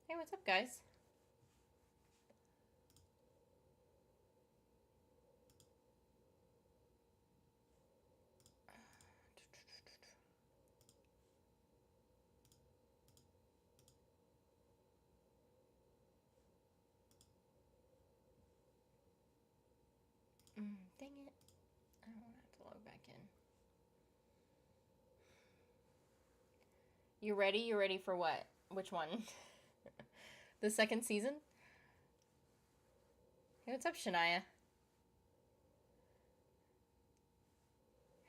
Hey, what's up, guys? Dang it. I don't have to log back in. You ready? You ready for what? Which one? The second season? Hey, what's up, Shania?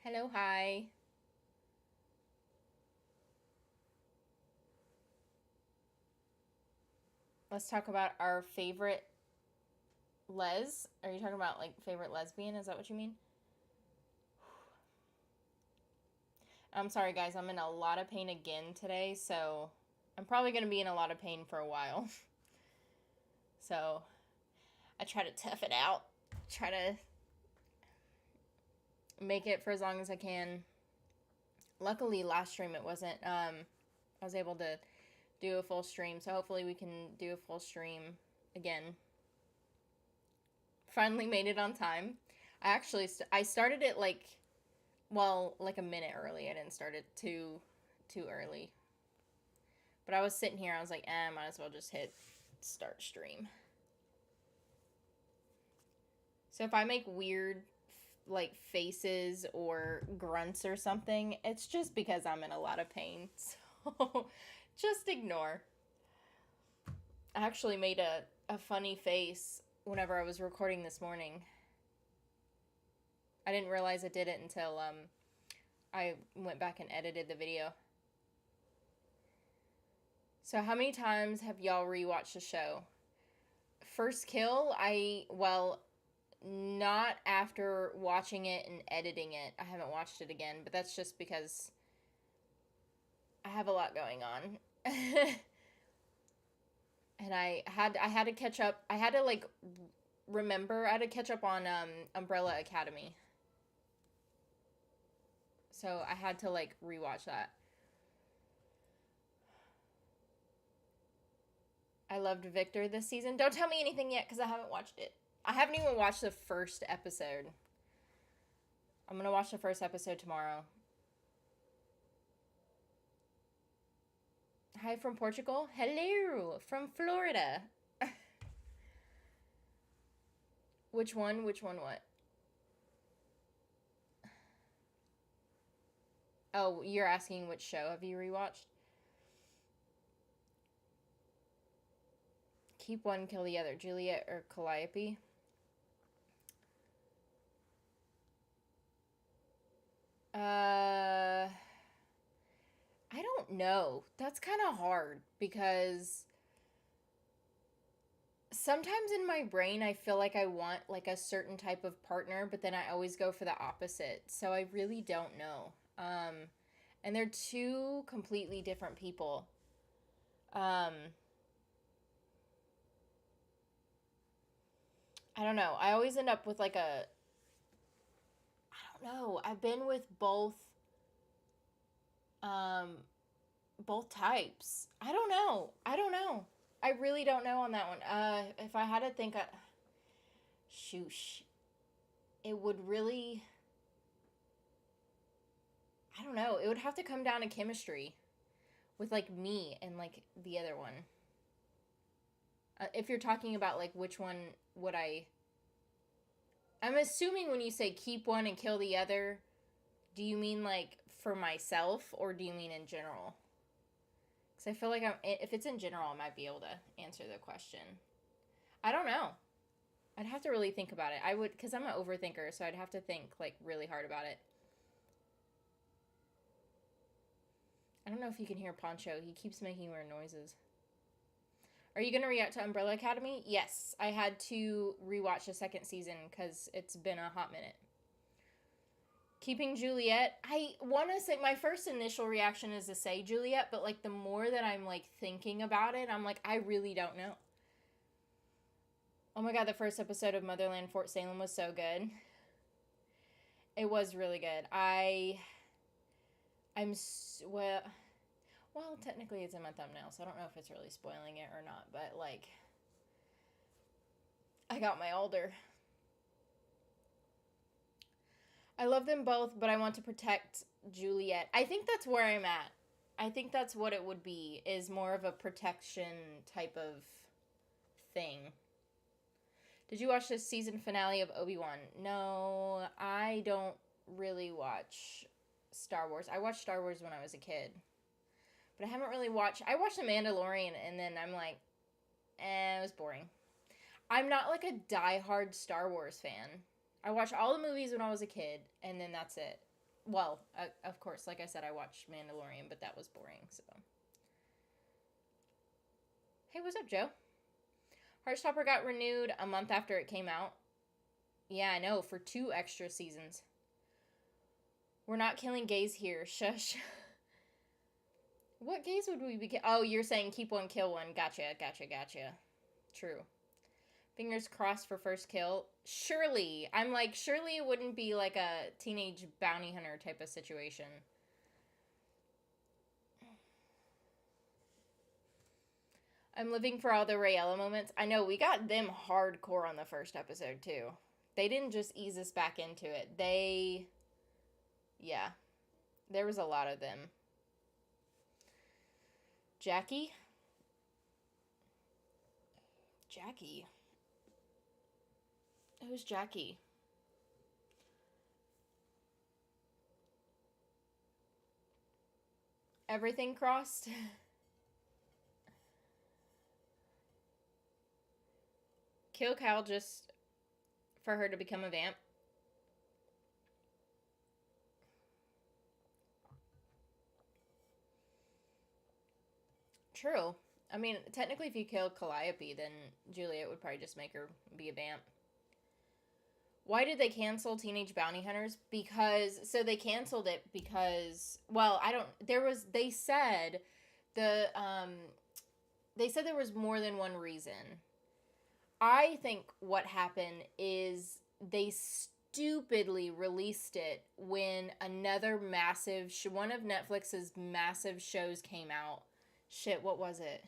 Hello, hi. Let's talk about our favorite les. Are you talking about, like, favorite lesbian? Is that what you mean? I'm sorry, guys. I'm in a lot of pain again today, so I'm probably going to be in a lot of pain for a while. So I try to tough it out. Try to make it for as long as I can. Luckily, last stream it wasn't. I was able to do a full stream, so hopefully we can do a full stream again. Finally made it on time. I started it like a minute early. I didn't start it too early. But I was sitting here, I was like, might as well just hit start stream. So if I make weird like faces or grunts or something, it's just because I'm in a lot of pain. So just ignore. I actually made a funny face whenever I was recording this morning. I didn't realize I did it until I went back and edited the video. So how many times have y'all rewatched the show? First Kill, not after watching it and editing it. I haven't watched it again, but that's just because I have a lot going on. And I had to catch up. I had to remember. I had to catch up on Umbrella Academy. So I had to rewatch that. I loved Victor this season. Don't tell me anything yet because I haven't watched it. I haven't even watched the first episode. I'm going to watch the first episode tomorrow. Hi from Portugal. Hello from Florida. Which one? Which one what? Oh, you're asking which show have you rewatched? Keep one, kill the other. Juliet or Calliope? I don't know. That's kind of hard because sometimes in my brain I feel like I want like a certain type of partner, but then I always go for the opposite. So I really don't know. And they're two completely different people. I don't know. I always end up with like a I don't know. I've been with um both types. I don't know. I really don't know on that one. If I had to think, shoosh, it would really. I don't know. It would have to come down to chemistry, with like me and like the other one. If you're talking about like which one would I. I'm assuming when you say keep one and kill the other, do you mean like for myself or do you mean in general? Because I feel like if it's in general, I might be able to answer the question. I don't know. I'd have to really think about it. I would, because I'm an overthinker, so I'd have to think like really hard about it. I don't know if you can hear Poncho. He keeps making weird noises. Are you going to react to Umbrella Academy? Yes. I had to rewatch the second season because it's been a hot minute. Keeping Juliet. I want to say my first initial reaction is to say Juliet, but like the more that I'm like thinking about it, I'm like, I really don't know. Oh my god, the first episode of Motherland Fort Salem was so good. It was really good. I'm well, Well, technically it's in my thumbnail, so I don't know if it's really spoiling it or not, but like, I got my older. I love them both, but I want to protect Juliet. I think that's where I'm at. I think that's what it would be, is more of a protection type of thing. Did you watch the season finale of Obi-Wan? No, I don't really watch Star Wars. I watched Star Wars when I was a kid. But I haven't really watched... I watched The Mandalorian, and then I'm like, it was boring. I'm not like a diehard Star Wars fan. I watched all the movies when I was a kid, and then that's it. Well, of course, like I said, I watched Mandalorian, but that was boring, so... Hey, what's up, Joe? Heartstopper got renewed a month after it came out. Yeah, I know, for 2 extra seasons. We're not killing gays here. Shush. What gays would we be... Oh, you're saying keep one, kill one. Gotcha. True. Fingers crossed for first kill. Surely. I'm like, surely it wouldn't be like a teenage bounty hunter type of situation. I'm living for all the Rayella moments. I know, we got them hardcore on the first episode, too. They didn't just ease us back into it. Yeah. There was a lot of them. Jackie? Who's Jackie? Everything crossed? Kill Cal just for her to become a vamp? True. I mean, technically if you kill Calliope, then Juliet would probably just make her be a vamp. Why did they cancel Teenage Bounty Hunters? So they canceled it because, well, they said there was more than one reason. I think what happened is they stupidly released it when another one of Netflix's massive shows came out. Shit, what was it?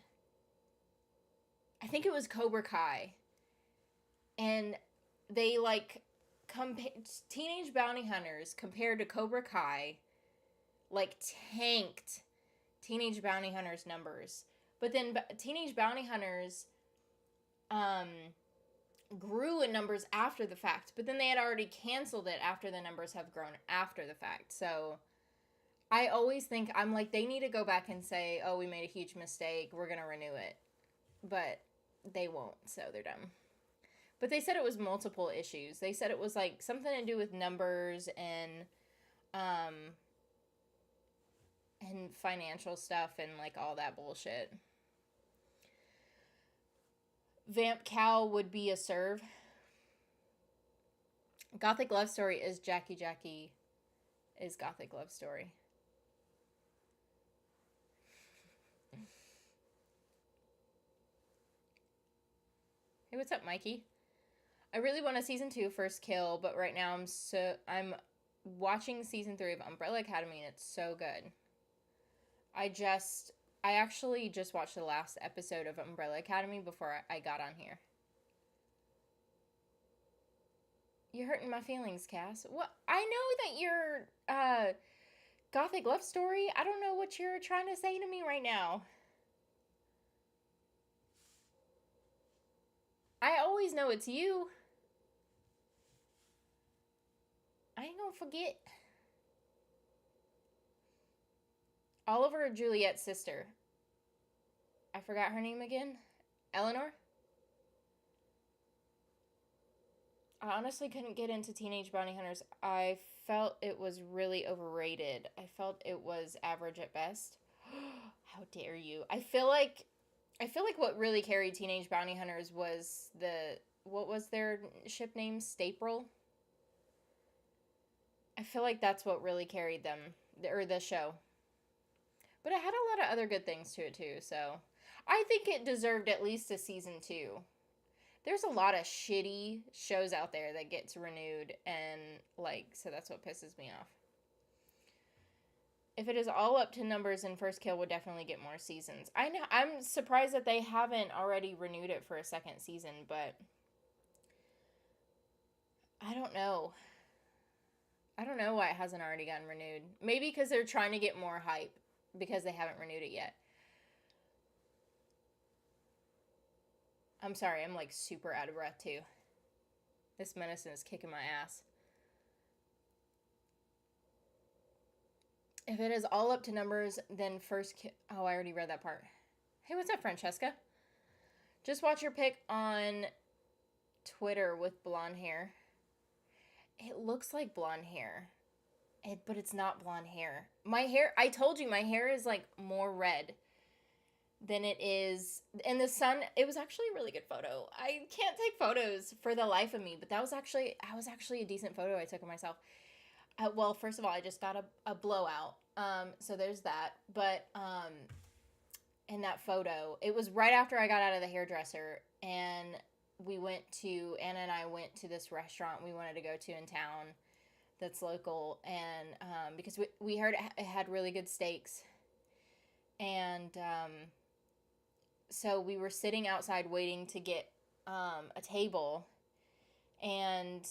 I think it was Cobra Kai. And they, like, Teenage Bounty Hunters compared to Cobra Kai, like, tanked Teenage Bounty Hunters numbers. But then Teenage Bounty Hunters grew in numbers after the fact. But then they had already canceled it after the numbers have grown after the fact. So I always think, I'm like, they need to go back and say, oh, we made a huge mistake, we're going to renew it. But they won't, so they're dumb. But they said it was multiple issues. They said it was, like, something to do with numbers and financial stuff and, like, all that bullshit. Vamp Cal would be a serve. Gothic Love Story is Jackie is Gothic Love Story. Hey, what's up, Mikey? I really want a season 2 first kill, but right now I'm watching season 3 of Umbrella Academy, and it's so good. I actually just watched the last episode of Umbrella Academy before I got on here. You're hurting my feelings, Cass. What? I know that you're Gothic Love Story. I don't know what you're trying to say to me right now. I always know it's you. I ain't gonna forget. Oliver or Juliet's sister? I forgot her name again. Eleanor? I honestly couldn't get into Teenage Bounty Hunters. I felt it was really overrated. I felt it was average at best. How dare you? I feel like what really carried Teenage Bounty Hunters was what was their ship name? Stapril? I feel like that's what really carried them, or the show. But it had a lot of other good things to it too, so I think it deserved at least a season 2. There's a lot of shitty shows out there that gets renewed, and, like, so that's what pisses me off. If it is all up to numbers, then First Kill would definitely get more seasons. I know. I'm surprised that they haven't already renewed it for a second season, but I don't know. I don't know why it hasn't already gotten renewed. Maybe because they're trying to get more hype because they haven't renewed it yet. I'm sorry, I'm like super out of breath too. This medicine is kicking my ass. If it is all up to numbers, then oh, I already read that part. Hey, what's up, Francesca? Just watch your pic on Twitter with blonde hair. It looks like blonde hair, but it's not blonde hair. My hair, I told you, my hair is like more red than it is in the sun. It was actually a really good photo. I can't take photos for the life of me, but that was actually a decent photo I took of myself. Well, first of all, I just got a blowout. So there's that. But in that photo, it was right after I got out of the hairdresser, and Anna and I went to this restaurant we wanted to go to in town that's local, and because we heard it had really good steaks. And so we were sitting outside waiting to get a table, and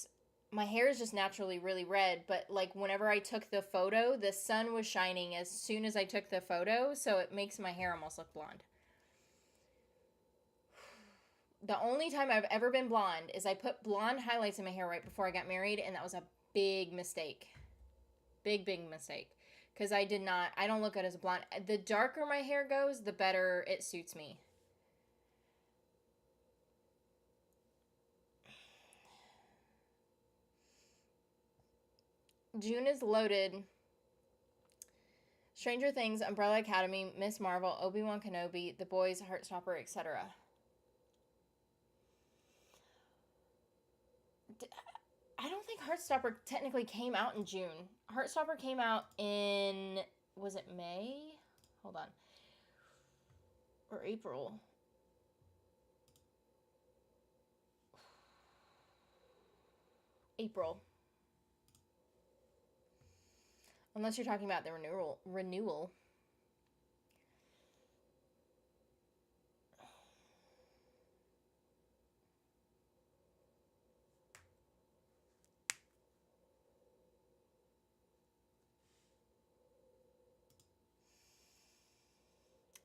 my hair is just naturally really red, but like whenever I took the photo, the sun was shining as soon as I took the photo, so it makes my hair almost look blonde. The only time I've ever been blonde is I put blonde highlights in my hair right before I got married, and that was a big mistake. Big mistake. Because I don't look good as a blonde. The darker my hair goes, the better it suits me. June is loaded. Stranger Things, Umbrella Academy, Miss Marvel, Obi-Wan Kenobi, The Boys, Heartstopper, etc. I don't think Heartstopper technically came out in June. Heartstopper came out in, was it May? Hold on. Or April. April. Unless you're talking about the renewal.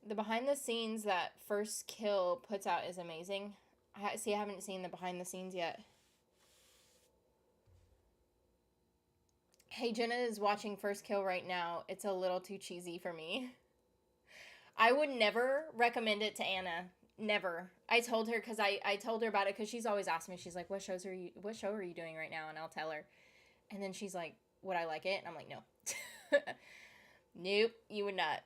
The behind the scenes that First Kill puts out is amazing. I haven't seen the behind the scenes yet. Hey, Jenna is watching First Kill right now. It's a little too cheesy for me. I would never recommend it to Anna. Never. I told her because I told her about it because she's always asked me. She's like, what show are you doing right now? And I'll tell her. And then she's like, would I like it? And I'm like, no. Nope, you would not.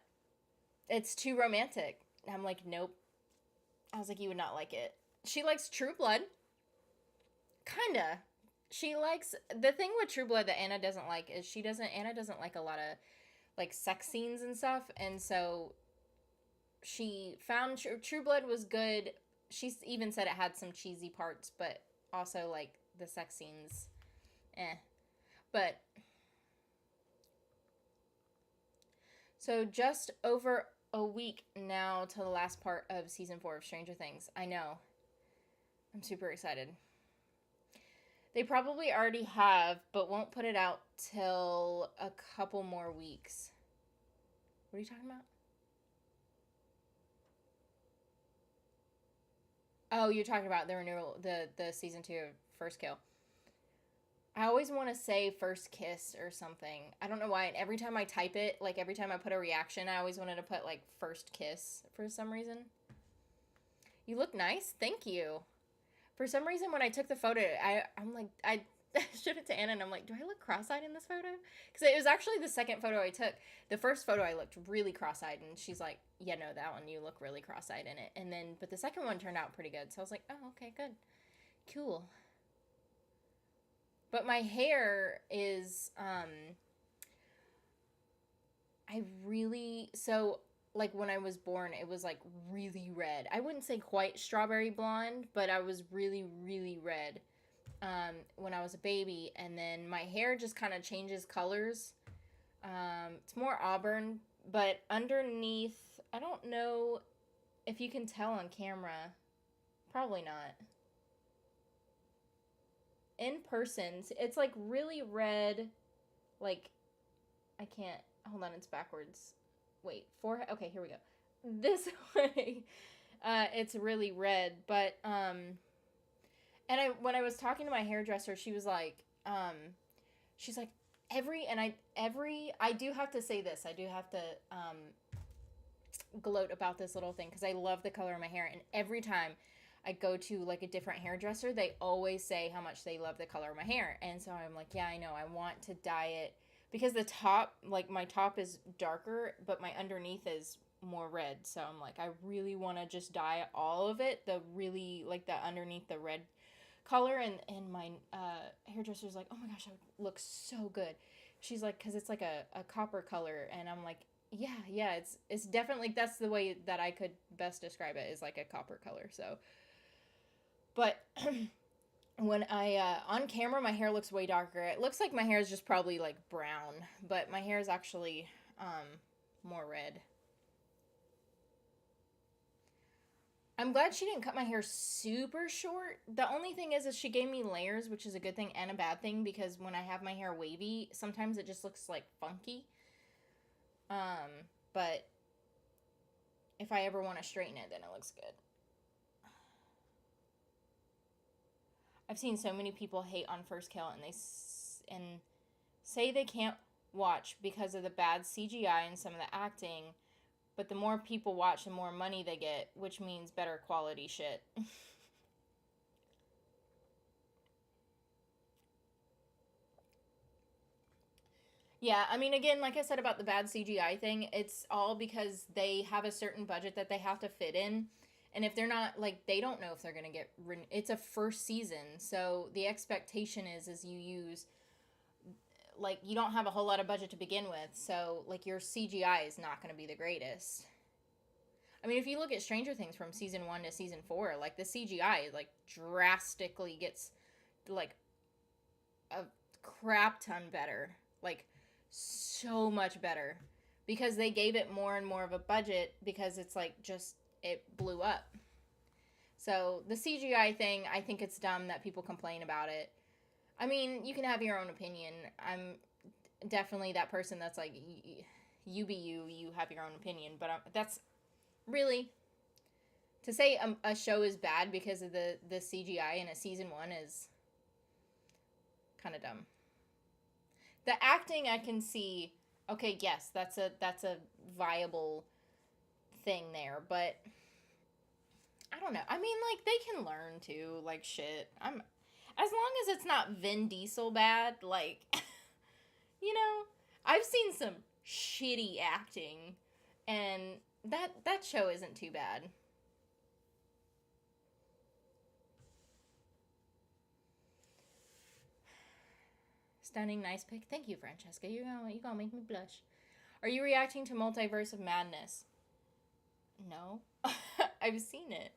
It's too romantic. And I'm like, nope. I was like, you would not like it. She likes True Blood. Kinda. She likes, the thing with True Blood that Anna doesn't like is Anna doesn't like a lot of like sex scenes and stuff, and so she found True Blood was good. She even said it had some cheesy parts, but also like the sex scenes, But so just over a week now to the last part of season 4 of Stranger Things. I know. I'm super excited. They probably already have, but won't put it out till a couple more weeks. What are you talking about? Oh, you're talking about the renewal, the season 2 of First Kill. I always want to say First Kiss or something. I don't know why. And every time I type it, like every time I put a reaction, I always wanted to put like First Kiss for some reason. You look nice. Thank you. For some reason, when I took the photo, I'm like, I showed it to Anna, and I'm like, do I look cross-eyed in this photo? Because it was actually the second photo I took. The first photo, I looked really cross-eyed, and she's like, yeah, no, that one, you look really cross-eyed in it. And then, but the second one turned out pretty good. So I was like, oh, okay, good. Cool. But my hair is, like when I was born, it was like really red. I wouldn't say quite strawberry blonde, but I was really, really red when I was a baby. And then my hair just kind of changes colors It's more auburn, but underneath, I don't know if you can tell on camera. Probably not. In person, it's like really red. Like, I can't. Hold on, it's backwards. Wait, forehead. Okay, here we go. This way, it's really red. But and when I was talking to my hairdresser, she was like, she's like, I do have to say this. I do have to gloat about this little thing because I love the color of my hair, and every time I go to like a different hairdresser, they always say how much they love the color of my hair. And so I'm like, yeah, I know. I want to dye it because the top, like my top is darker, but my underneath is more red. So I'm like, I really want to just dye all of it. The really like the underneath the red color. And my hairdresser's like, oh my gosh, that would look so good. She's like, because it's like a copper color. And I'm like, yeah, it's definitely, that's the way that I could best describe it, is like a copper color. So, but when I on camera, my hair looks way darker. It looks like my hair is just probably like brown, but my hair is actually more red. I'm glad she didn't cut my hair super short. The only thing is she gave me layers, which is a good thing and a bad thing, because when I have my hair wavy, sometimes it just looks like funky. But if I ever want to straighten it, then it looks good. I've seen so many people hate on First Kill, and and say they can't watch because of the bad CGI and some of the acting. But the more people watch, the more money they get, which means better quality shit. Yeah, I mean, again, like I said about the bad CGI thing, it's all because they have a certain budget that they have to fit in. And if they're not, like, they don't know if they're going to get... It's a first season, so the expectation is you use... Like, you don't have a whole lot of budget to begin with, so, like, your CGI is not going to be the greatest. I mean, if you look at Stranger Things from season 1 to season 4, like, the CGI, like, drastically gets, like, a crap ton better. Like, so much better. Because they gave it more and more of a budget because it's, like, just, it blew up. So, the CGI thing, I think it's dumb that people complain about it. I mean, you can have your own opinion. I'm definitely that person that's like, you be you, you have your own opinion. But that's really, to say a show is bad because of the CGI in a season 1 is kind of dumb. The acting, I can see, okay, yes, that's a viable thing there, but I don't know. I mean, like, they can learn too, like, shit. As long as it's not Vin Diesel bad, like, you know, I've seen some shitty acting, and that show isn't too bad. Stunning, nice pick. Thank you, Francesca. You gonna make me blush. Are you reacting to Multiverse of Madness? No. I've seen it.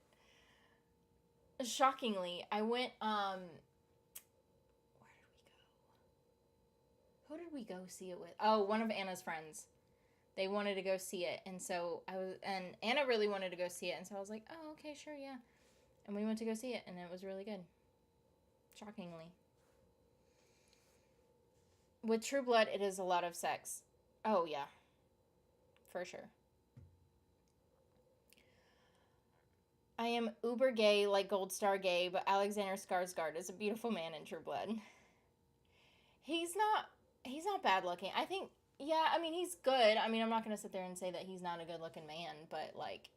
Shockingly, I went, where did we go? Who did we go see it with? Oh, one of Anna's friends. They wanted to go see it, and so and Anna really wanted to go see it, and so I was like, oh, okay, sure, yeah. And we went to go see it, and it was really good. Shockingly. With True Blood, it is a lot of sex. Oh, yeah. For sure. I am uber gay like Gold Star gay, but Alexander Skarsgård is a beautiful man in True Blood. He's not bad looking. I think, yeah, I mean, he's good. I mean, I'm not going to sit there and say that he's not a good looking man, but, like,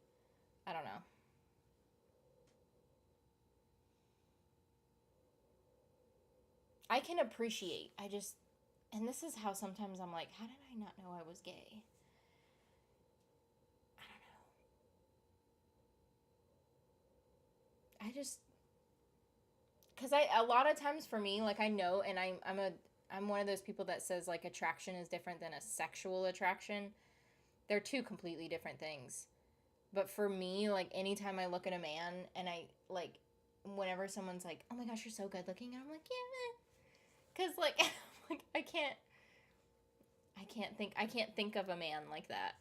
I don't know. I can appreciate. And this is how sometimes I'm like, how did I not know I was gay? I don't know. Because a lot of times for me, like, I know, and I'm one of those people that says, like, attraction is different than a sexual attraction. They're two completely different things. But for me, like, anytime I look at a man and like, whenever someone's like, oh my gosh, you're so good looking, and I'm like, yeah. Because, like, like, I can't, I can't think of a man like that.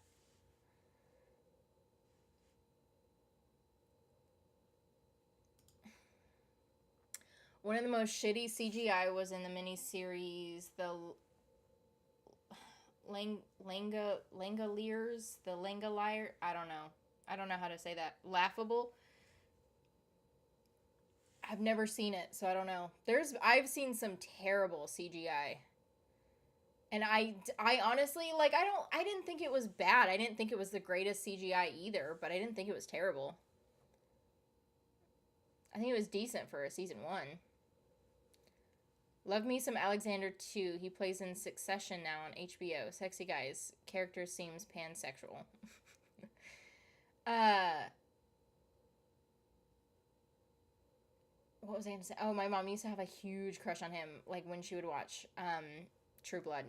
One of the most shitty CGI was in the miniseries, the Langoliers, the Langolier. I don't know. I don't know how to say that. Laughable. I've never seen it, so I don't know. I've seen some terrible CGI. And I honestly, like, I didn't think it was bad. I didn't think it was the greatest CGI either, but I didn't think it was terrible. I think it was decent for a season 1. Love me some Alexander too. He plays in Succession now on HBO. Sexy guys. Character seems pansexual. What was I going to say? Oh, my mom used to have a huge crush on him, like when she would watch True Blood.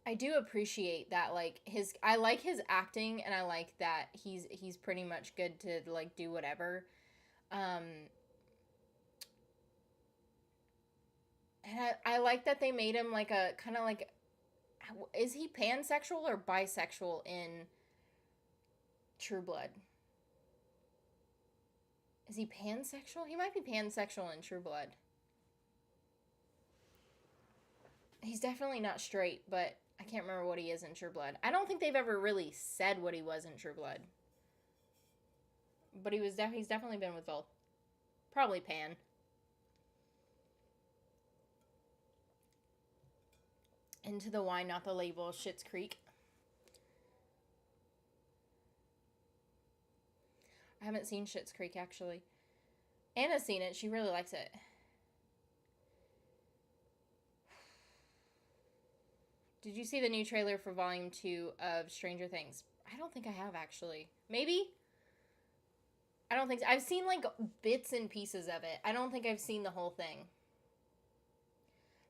I do appreciate that, like, I like his acting, and I like that he's pretty much good to, like, do whatever. And I like that they made him like a kind of like, is he pansexual or bisexual in True Blood? Is he pansexual? He might be pansexual in True Blood. He's definitely not straight, but I can't remember what he is in True Blood. I don't think they've ever really said what he was in True Blood. But he's definitely been with both. Probably pan. Into the Wine, Not the Label, Schitt's Creek. I haven't seen Schitt's Creek, actually. Anna's seen it. She really likes it. Did you see the new trailer for Volume 2 of Stranger Things? I don't think I have, actually. Maybe? I don't think so. I've seen, like, bits and pieces of it. I don't think I've seen the whole thing.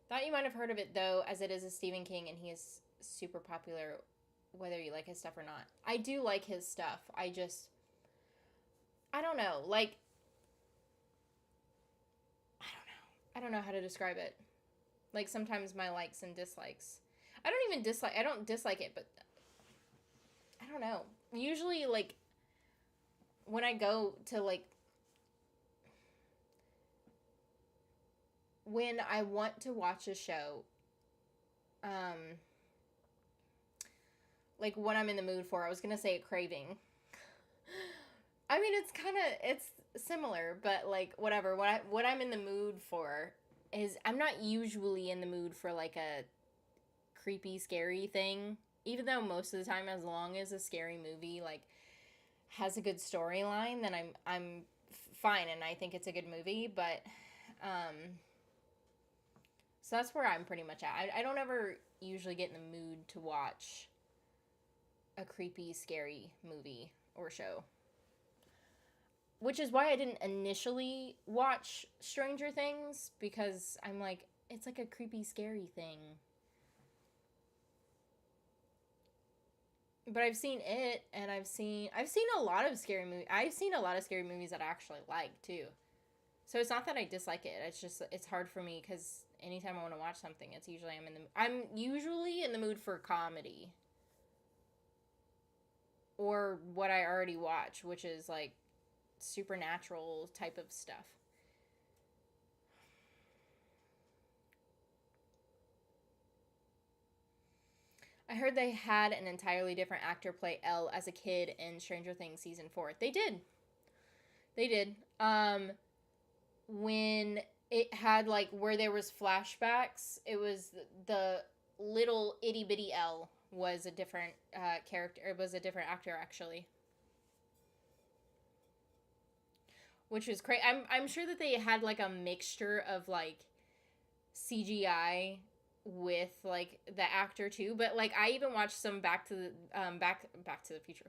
Thought you might have heard of it, though, as it is a Stephen King, and he is super popular, whether you like his stuff or not. I do like his stuff. I don't know. Like, I don't know how to describe it. Like, sometimes my likes and dislikes. I don't dislike it, but I don't know. Usually, like, when I go to, like, when I want to watch a show, like, what I'm in the mood for, I was gonna say a craving. I mean, it's similar, but, like, whatever. What I'm in the mood for is, I'm not usually in the mood for, like, a creepy, scary thing. Even though most of the time, as long as a scary movie, like, has a good storyline, then I'm fine, and I think it's a good movie. But so that's where I'm pretty much at. I don't ever usually get in the mood to watch a creepy, scary movie or show. Which is why I didn't initially watch Stranger Things, because I'm like, it's like a creepy, scary thing. But I've seen it, and I've seen a lot of scary movies. I've seen a lot of scary movies that I actually like, too. So it's not that I dislike it. It's just, it's hard for me, because anytime I want to watch something, it's usually I'm usually in the mood for comedy. Or what I already watch, which is, like, supernatural type of stuff. I heard they had an entirely different actor play Elle as a kid in Stranger Things season 4. They did. When it had, like, where there was flashbacks, it was the little itty bitty Elle was a different character. It was a different actor, actually. Which was crazy. I'm sure that they had, like, a mixture of, like, CGI with, like, the actor too, but, like, I even watched some Back to the Future.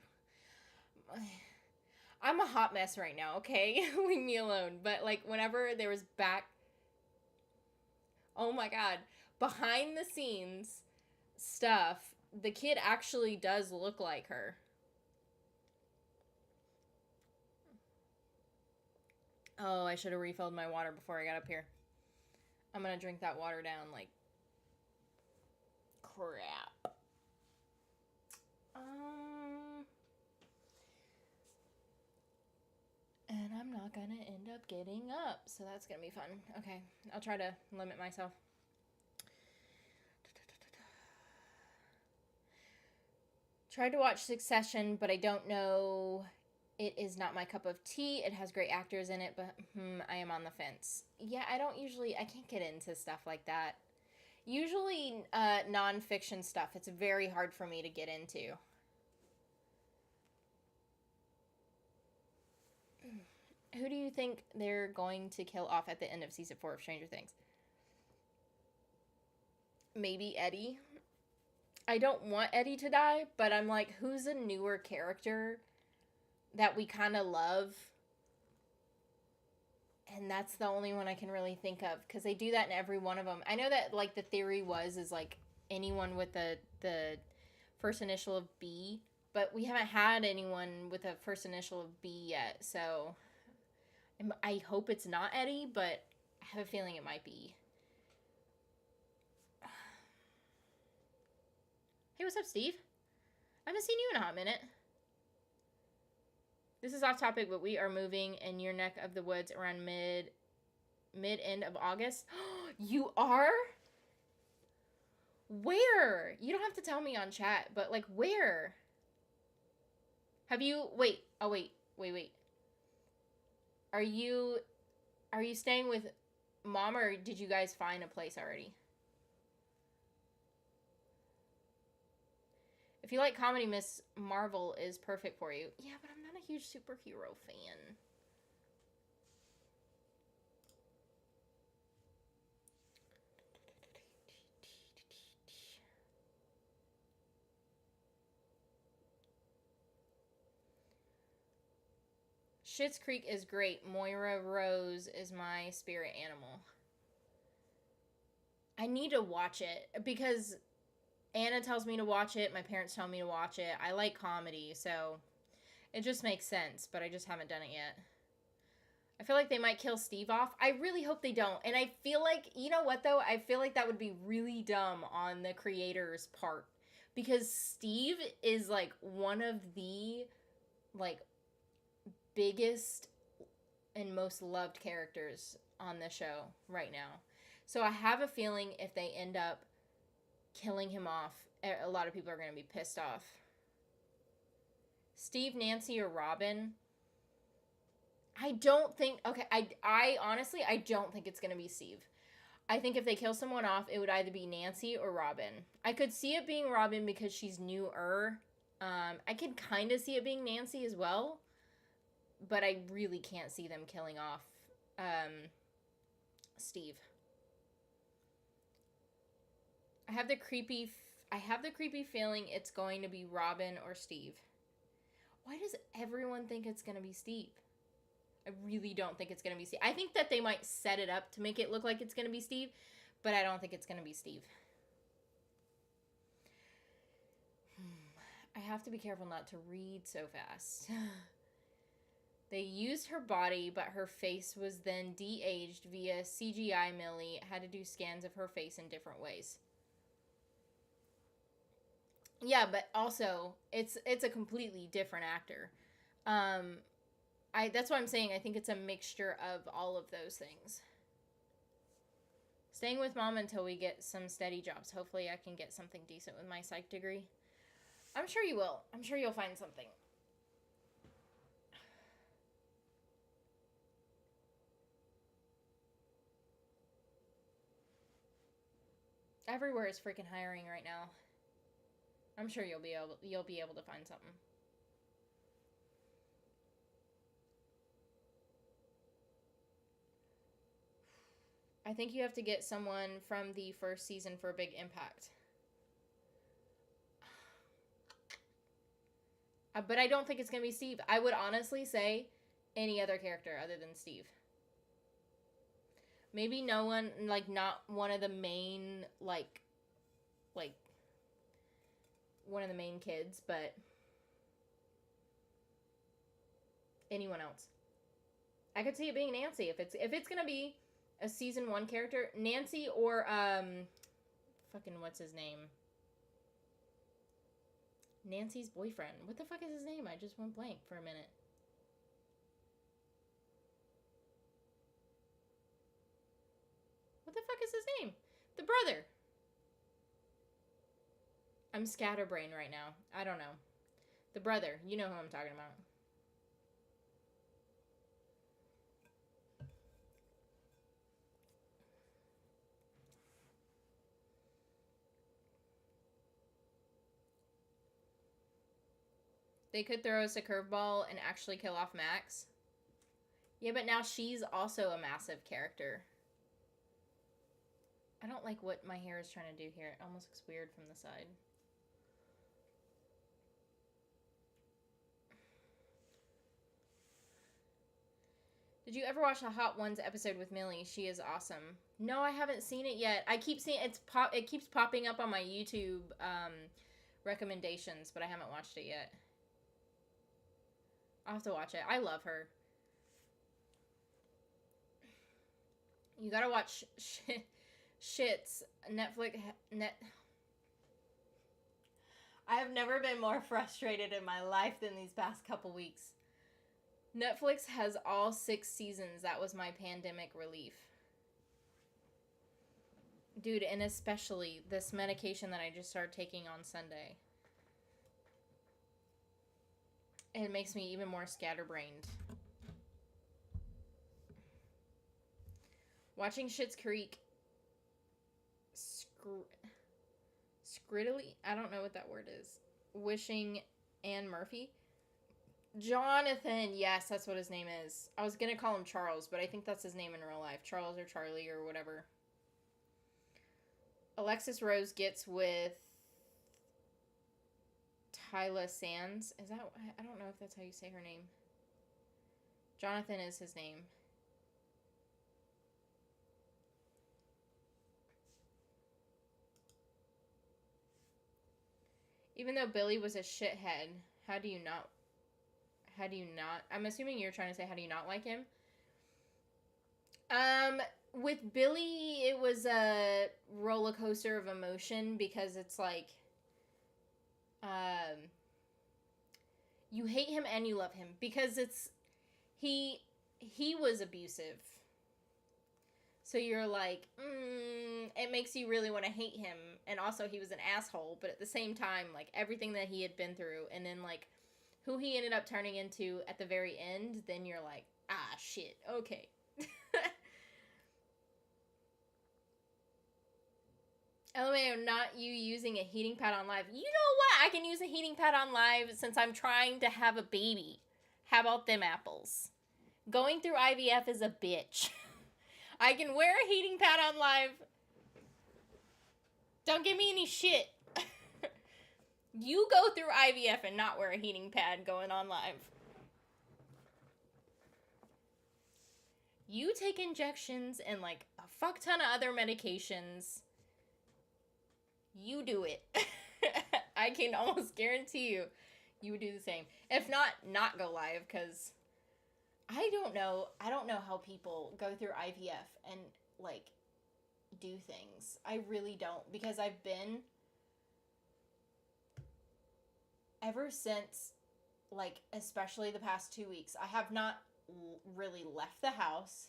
I'm a hot mess right now, okay? Leave me alone. But, like, whenever there was oh my god, behind the scenes stuff, the kid actually does look like her. Oh, I should have refilled my water before I got up here. I'm gonna drink that water down like crap. And I'm not gonna end up getting up, so that's gonna be fun. Okay, I'll try to limit myself. Tried to watch Succession, but I don't know. It is not my cup of tea. It has great actors in it, but I am on the fence. Yeah, I can't get into stuff like that. Usually nonfiction stuff, it's very hard for me to get into. Who do you think they're going to kill off at the end of season 4 of Stranger Things? Maybe Eddie. I don't want Eddie to die, but I'm like, who's a newer character that we kind of love? And that's the only one I can really think of, because they do that in every one of them. I know that, like, the theory is like anyone with the first initial of B, but we haven't had anyone with a first initial of B yet, so I hope it's not Eddie, but I have a feeling it might be. Hey, what's up, Steve? I haven't seen you in a hot minute. This is off topic, but we are moving in your neck of the woods around mid-end of August. You are? Where? You don't have to tell me on chat, but like where? Have you wait. Are you staying with Mom, or did you guys find a place already? If you like comedy, Miss Marvel is perfect for you. Yeah, but I'm not a huge superhero fan. Schitt's Creek is great. Moira Rose is my spirit animal. I need to watch it because Anna tells me to watch it. My parents tell me to watch it. I like comedy, so it just makes sense, but I just haven't done it yet. I feel like they might kill Steve off. I really hope they don't. And I feel like, you know what, though? I feel like that would be really dumb on the creator's part. Because Steve is, like, one of the, like, biggest and most loved characters on the show right now. So I have a feeling if they end up killing him off, a lot of people are going to be pissed off. Steve, Nancy, or Robin? I don't think... Okay, I honestly, I don't think it's going to be Steve. I think if they kill someone off, it would either be Nancy or Robin. I could see it being Robin because she's newer. I could kind of see it being Nancy as well. But I really can't see them killing off Steve. I have the creepy feeling it's going to be Robin or Steve. Why does everyone think it's going to be Steve? I really don't think it's going to be Steve. I think that they might set it up to make it look like it's going to be Steve, but I don't think it's going to be Steve. I have to be careful not to read so fast. They used her body, but her face was then de-aged via CGI. Millie had to do scans of her face in different ways. Yeah, but also, it's a completely different actor. That's why I'm saying I think it's a mixture of all of those things. Staying with Mom until we get some steady jobs. Hopefully I can get something decent with my psych degree. I'm sure you will. I'm sure you'll find something. Everywhere is freaking hiring right now. I'm sure you'll be able to find something. I think you have to get someone from the first season for a big impact. But I don't think it's going to be Steve. I would honestly say any other character other than Steve. Maybe no one, like, not one of the main, like, one of the main kids, but anyone else. I could see it being Nancy if it's gonna be a season 1 character, Nancy or fucking what's his name? Nancy's boyfriend. What the fuck is his name? I just went blank for a minute. What the fuck is his name? The brother. I'm scatterbrained right now. I don't know. The brother. You know who I'm talking about. They could throw us a curveball and actually kill off Max. Yeah, but now she's also a massive character. I don't like what my hair is trying to do here. It almost looks weird from the side. Did you ever watch the Hot Ones episode with Millie? She is awesome. No, I haven't seen it yet. I keep seeing it keeps popping up on my YouTube recommendations, but I haven't watched it yet. I'll have to watch it. I love her. You gotta watch Shits Netflix. I have never been more frustrated in my life than these past couple weeks. Netflix has all 6 seasons. That was my pandemic relief. Dude, and especially this medication that I just started taking on Sunday. It makes me even more scatterbrained. Watching Schitt's Creek. Scrittily? I don't know what that word is. Wishing Ann Murphy. Jonathan. Yes, that's what his name is. I was going to call him Charles, but I think that's his name in real life. Charles or Charlie or whatever. Alexis Rose gets with Tyla Sands. Is that... I don't know if that's how you say her name. Jonathan is his name. Even though Billy was a shithead, how do you not... I'm assuming you're trying to say, how do you not like him? With Billy, it was a roller coaster of emotion because it's like... you hate him and you love him because it's... He was abusive. So you're like, it makes you really want to hate him. And also he was an asshole, but at the same time, like, everything that he had been through, and then, like, who he ended up turning into at the very end, then you're like, ah, shit, okay. LMAO, not you using a heating pad on live. You know what? I can use a heating pad on live since I'm trying to have a baby. How about them apples? Going through IVF is a bitch. I can wear a heating pad on live. Don't give me any shit. You go through IVF and not wear a heating pad going on live. You take injections and like a fuck ton of other medications. You do it. I can almost guarantee you would do the same. If not go live, because I don't know how people go through IVF and like do things. I really don't, because I've been, ever since, like, especially the past 2 weeks, I have not really left the house.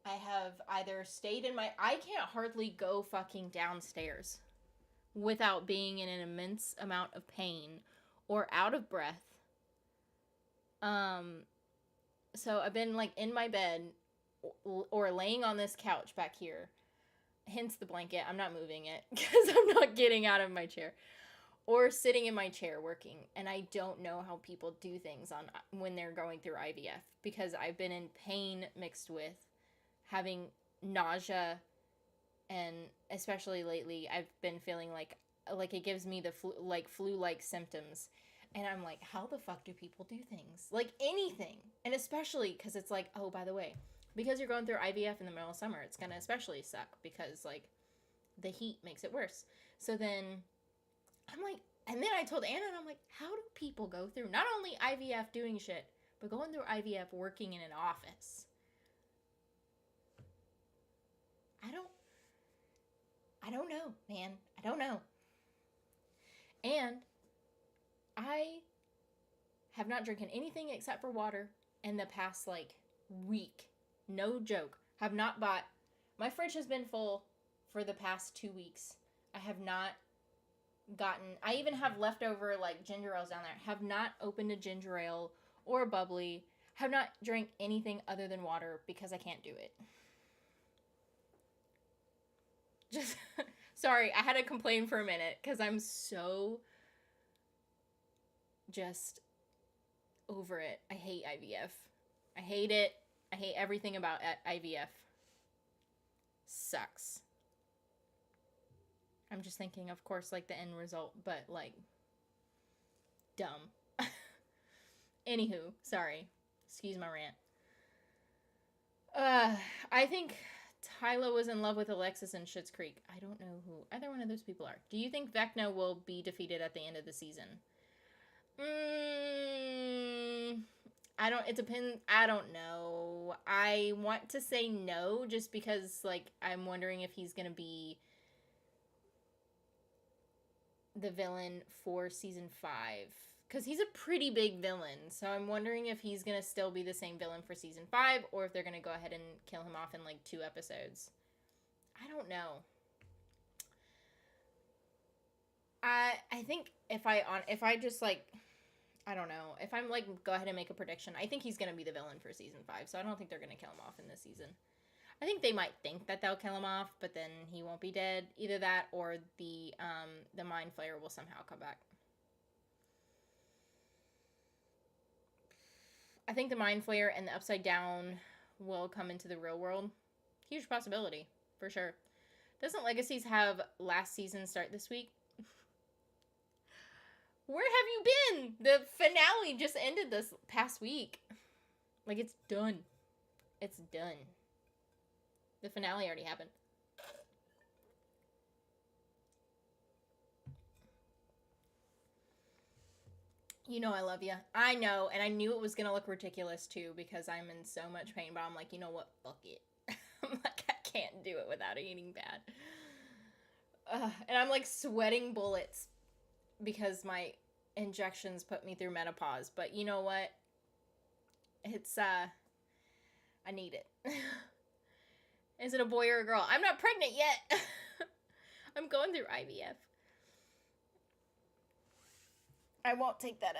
I have either stayed in I can't hardly go fucking downstairs without being in an immense amount of pain or out of breath. So I've been, like, in my bed or laying on this couch back here. Hence the blanket. I'm not moving it because I'm not getting out of my chair. Or sitting in my chair working. And I don't know how people do things when they're going through IVF. Because I've been in pain mixed with having nausea. And especially lately, I've been feeling like it gives me the flu-like symptoms. And I'm like, how the fuck do people do things? Like, anything. And especially because it's like, oh, by the way, because you're going through IVF in the middle of summer, it's going to especially suck because, like, the heat makes it worse. So then I'm like, and then I told Anna, and I'm like, how do people go through not only IVF doing shit, But going through IVF working in an office, I don't know, man. I don't know. And I have not drinking anything except for water in the past, like, week. No joke. Have not bought. My fridge has been full for the past 2 weeks. I have not gotten. I even have leftover, like, ginger ales down there. Have not opened a ginger ale or a bubbly. Have not drank anything other than water because I can't do it. Just, sorry, I had to complain for a minute because I'm so just over it. I hate IVF. I hate it. I hate everything about IVF. Sucks. I'm just thinking, of course, like, the end result, but, like, dumb. Anywho, sorry. Excuse my rant. I think Tyler was in love with Alexis in Schitt's Creek. I don't know who either one of those people are. Do you think Vecna will be defeated at the end of the season? It depends. I don't know. I want to say no just because, like, I'm wondering if he's going to be the villain for season 5. Because he's a pretty big villain. So I'm wondering if he's going to still be the same villain for season 5 or if they're going to go ahead and kill him off in, like, 2 episodes. I don't know. I think if I just, like, I don't know. If I'm, like, go ahead and make a prediction, I think he's going to be the villain for season 5. So I don't think they're going to kill him off in this season. I think they might think that they'll kill him off, but then he won't be dead. Either that or the Mind Flayer will somehow come back. I think the Mind Flayer and the Upside Down will come into the real world. Huge possibility, for sure. Doesn't Legacies have last season start this week? Where have you been? The finale just ended this past week. Like, it's done. It's done. The finale already happened. You know I love you. I know, and I knew it was going to look ridiculous, too, because I'm in so much pain, but I'm like, you know what? Fuck it. I'm like, I can't do it without eating bad. And I'm, like, sweating bullets because my injections put me through menopause. But you know what? It's, I need it. Is it a boy or a girl? I'm not pregnant yet. I'm going through IVF. I won't take that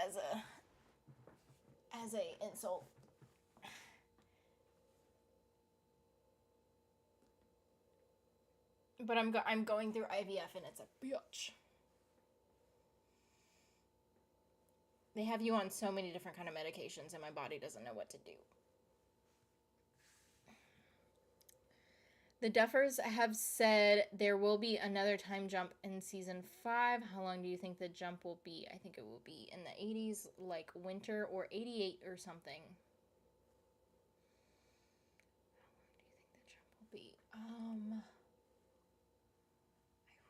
as a insult. But I'm going through IVF and it's a bitch. They have you on so many different kind of medications and my body doesn't know what to do. The Duffers have said there will be another time jump in season 5. How long do you think the jump will be? I think it will be in the 80s, like winter, or 88 or something. How long do you think the jump will be? I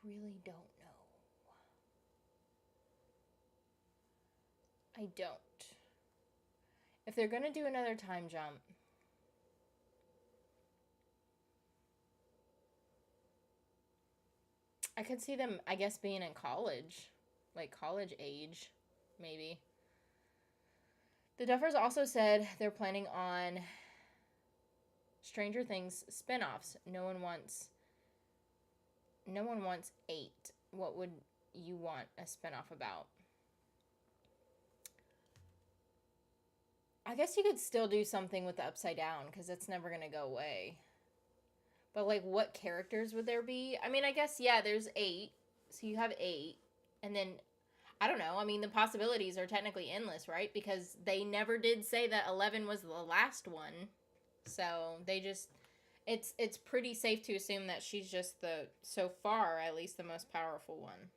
really don't know. I don't. If they're going to do another time jump, I could see them, I guess, being in college. Like, college age, maybe. The Duffers also said they're planning on Stranger Things spinoffs. No one wants 8. What would you want a spinoff about? I guess you could still do something with the Upside Down, because it's never going to go away. But, like, what characters would there be? I mean, I guess, yeah, there's 8. So you have 8. And then, I don't know. I mean, the possibilities are technically endless, right? Because they never did say that 11 was the last one. So they just... It's pretty safe to assume that she's just so far, at least, the most powerful one.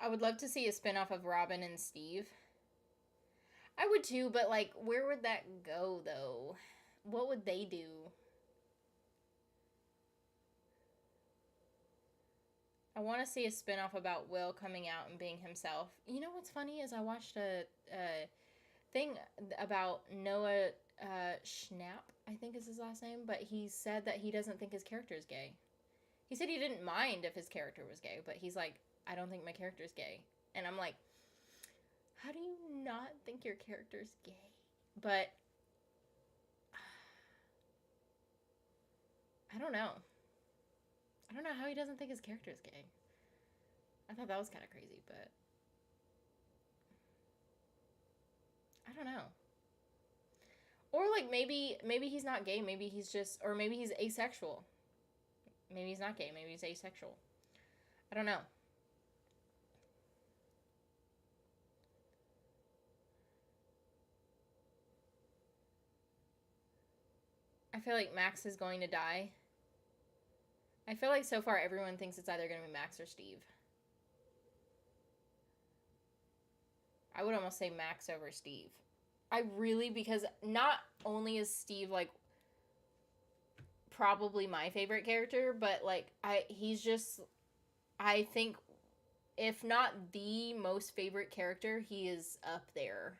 I would love to see a spinoff of Robin and Steve. I would too, but, like, where would that go, though? What would they do? I want to see a spinoff about Will coming out and being himself. You know what's funny is I watched a thing about Noah Schnapp, I think is his last name, but he said that he doesn't think his character is gay. He said he didn't mind if his character was gay, but he's like, I don't think my character's gay. And I'm like, how do you not think your character's gay? But I don't know. I don't know how he doesn't think his character's gay. I thought that was kind of crazy, but I don't know. Or like maybe he's not gay, maybe he's just, or maybe he's asexual. Maybe he's not gay, maybe he's asexual. I don't know. I feel like Max is going to die. I feel like so far everyone thinks it's either going to be Max or Steve. I would almost say Max over Steve. I really, because not only is Steve like probably my favorite character, but like he's just, I think if not the most favorite character, he is up there.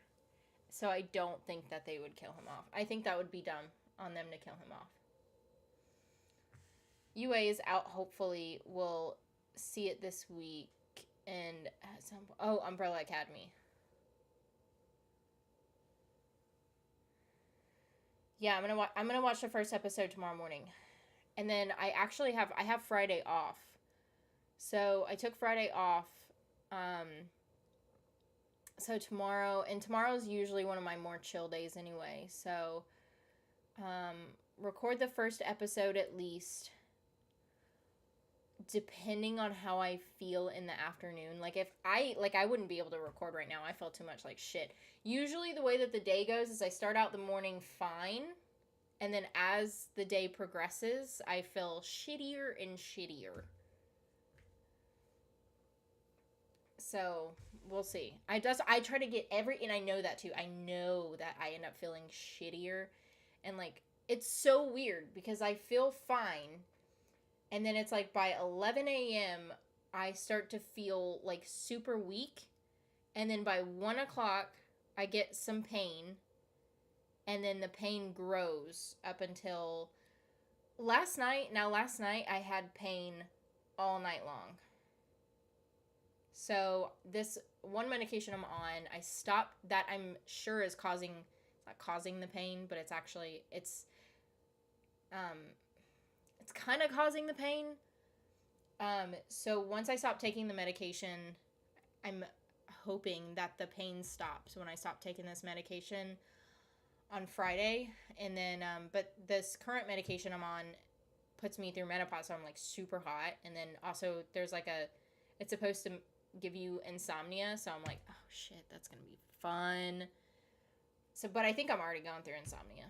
So I don't think that they would kill him off. I think that would be dumb on them to kill him off. UA is out, hopefully. We'll see it this week. And Umbrella Academy. Yeah, I'm gonna watch the first episode tomorrow morning. And then I have Friday off. So I took Friday off. So tomorrow's usually one of my more chill days anyway. So record the first episode at least, depending on how I feel in the afternoon. Like if I wouldn't be able to record right now. I feel too much like shit. Usually the way that the day goes is I start out the morning fine, and then as the day progresses, I feel shittier and shittier. So we'll see. I try to get and I know that too. I know that I end up feeling shittier, and like it's so weird because I feel fine, and then it's like by 11 a.m. I start to feel like super weak, and then by 1 o'clock I get some pain, and then the pain grows up until last night. Now last night I had pain all night long. So this one medication I'm on, I stopped, that I'm sure is causing, it's not causing the pain, but it's actually, it's kind of causing the pain. So once I stop taking the medication, I'm hoping that the pain stops when I stop taking this medication on Friday. And then, but this current medication I'm on puts me through menopause, so I'm like super hot. And then also there's like it's supposed to give you insomnia, so I'm like, oh shit, that's gonna be fun. So, but I think I'm already going through insomnia,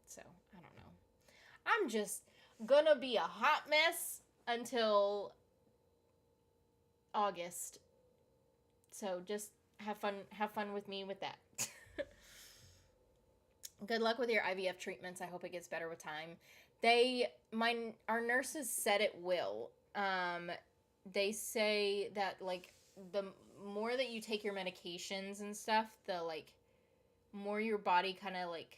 so I don't know. I'm just gonna be a hot mess until August, so just have fun with me with that. Good luck with your IVF treatments. I hope it gets better with time. Our nurses said it will. They say that, like, the more that you take your medications and stuff, the, like, more your body kind of, like,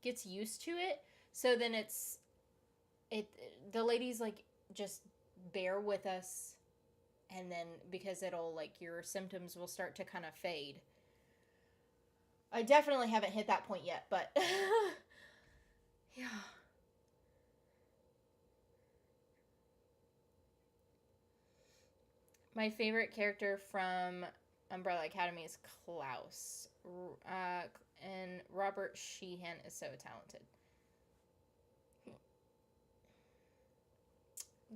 gets used to it. So then the ladies, like, just bear with us, and then, because it'll, like, your symptoms will start to kind of fade. I definitely haven't hit that point yet, but, yeah. My favorite character from Umbrella Academy is Klaus. And Robert Sheehan is so talented.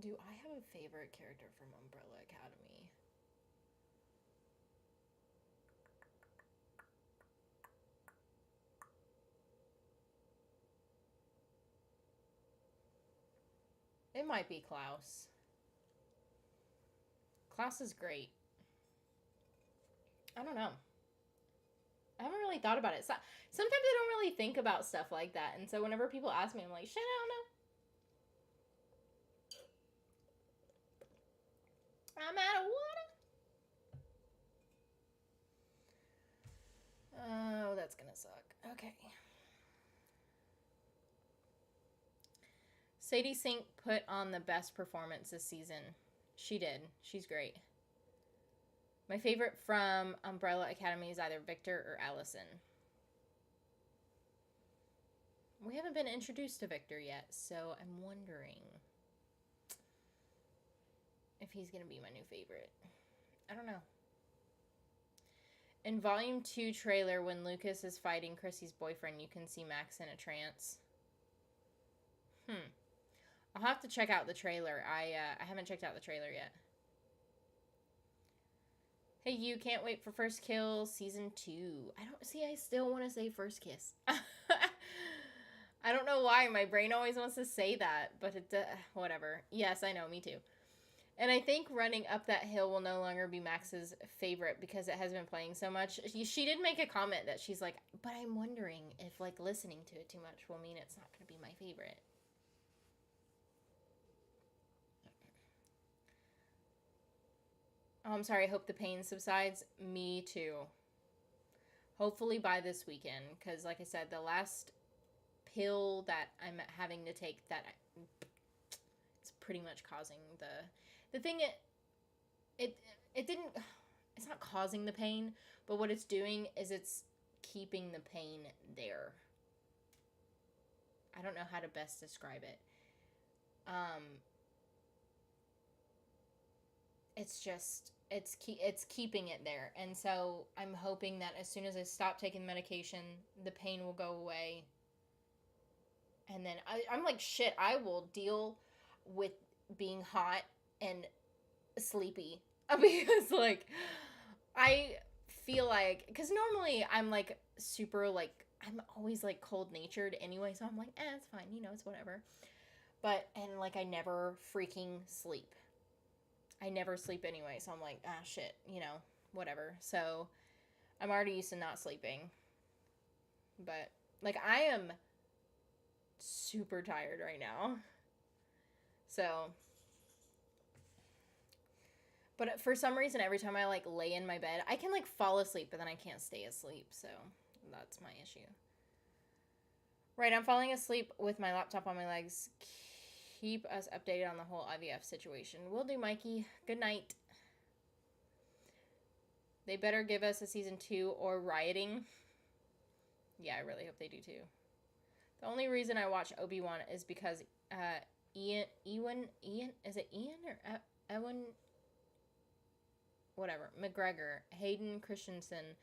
Do I have a favorite character from Umbrella Academy? It might be Klaus. Klaus is great. I don't know. I haven't really thought about it. So, sometimes I don't really think about stuff like that. And so whenever people ask me, I'm like, shit, I don't know. I'm out of water. Oh, that's gonna suck. Okay. Sadie Sink put on the best performance this season. She did. She's great. My favorite from Umbrella Academy is either Victor or Allison. We haven't been introduced to Victor yet, so I'm wondering if he's going to be my new favorite. I don't know. In Volume 2 trailer, when Lucas is fighting Chrissy's boyfriend, you can see Max in a trance. I'll have to check out the trailer. I haven't checked out the trailer yet. Hey, you can't wait for First Kill Season 2. I still want to say First Kiss. I don't know why. My brain always wants to say that, but it, whatever. Yes, I know, me too. And I think Running Up That Hill will no longer be Max's favorite because it has been playing so much. She did make a comment that she's like, but I'm wondering if, like, listening to it too much will mean it's not going to be my favorite. Oh, I'm sorry. I hope the pain subsides. Me too. Hopefully by this weekend. Because, like I said, the last pill that I'm having to take, it's pretty much causing the thing. It didn't. It's not causing the pain, but what it's doing is it's keeping the pain there. I don't know how to best describe it. It's just it's keeping it there, and so I'm hoping that as soon as I stop taking medication, the pain will go away. And then I'm like, shit, I will deal with being hot and sleepy because, like, I feel like, because normally I'm like super, like, I'm always like cold natured anyway, so I'm like, it's fine, it's whatever. But, and like, I never freaking sleep. I never sleep anyway, so I'm like, shit, whatever. So I'm already used to not sleeping. But, like, I am super tired right now. So, but for some reason, every time I, like, lay in my bed, I can, like, fall asleep, but then I can't stay asleep, so that's my issue. Right, I'm falling asleep with my laptop on my legs. Keep us updated on the whole IVF situation. Will do, Mikey. Good night. They better give us a season 2 or rioting. Yeah, I really hope they do too. The only reason I watch Obi-Wan is because Ian, is it Ian or Ewan? Whatever. McGregor, Hayden Christensen,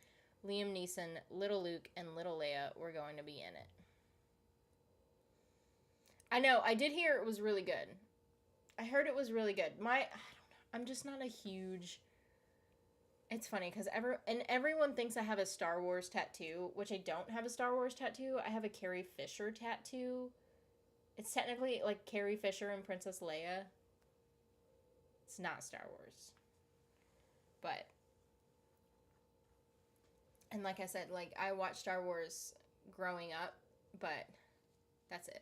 Liam Neeson, Little Luke, and Little Leia were going to be in it. I know, I did hear it was really good. I heard it was really good. I don't know. I'm just not a huge... It's funny, because everyone thinks I have a Star Wars tattoo, which I don't have a Star Wars tattoo. I have a Carrie Fisher tattoo. It's technically, like, Carrie Fisher and Princess Leia. It's not Star Wars. But... And like I said, like, I watched Star Wars growing up, but that's it.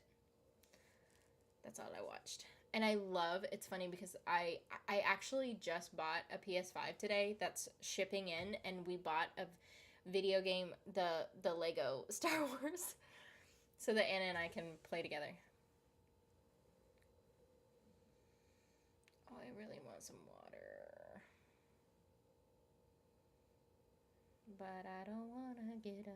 That's all I watched. And I love, it's funny because I actually just bought a PS5 today that's shipping in, and we bought a video game, the Lego Star Wars, so that Anna and I can play together. Oh, I really want some water. But I don't want to get up.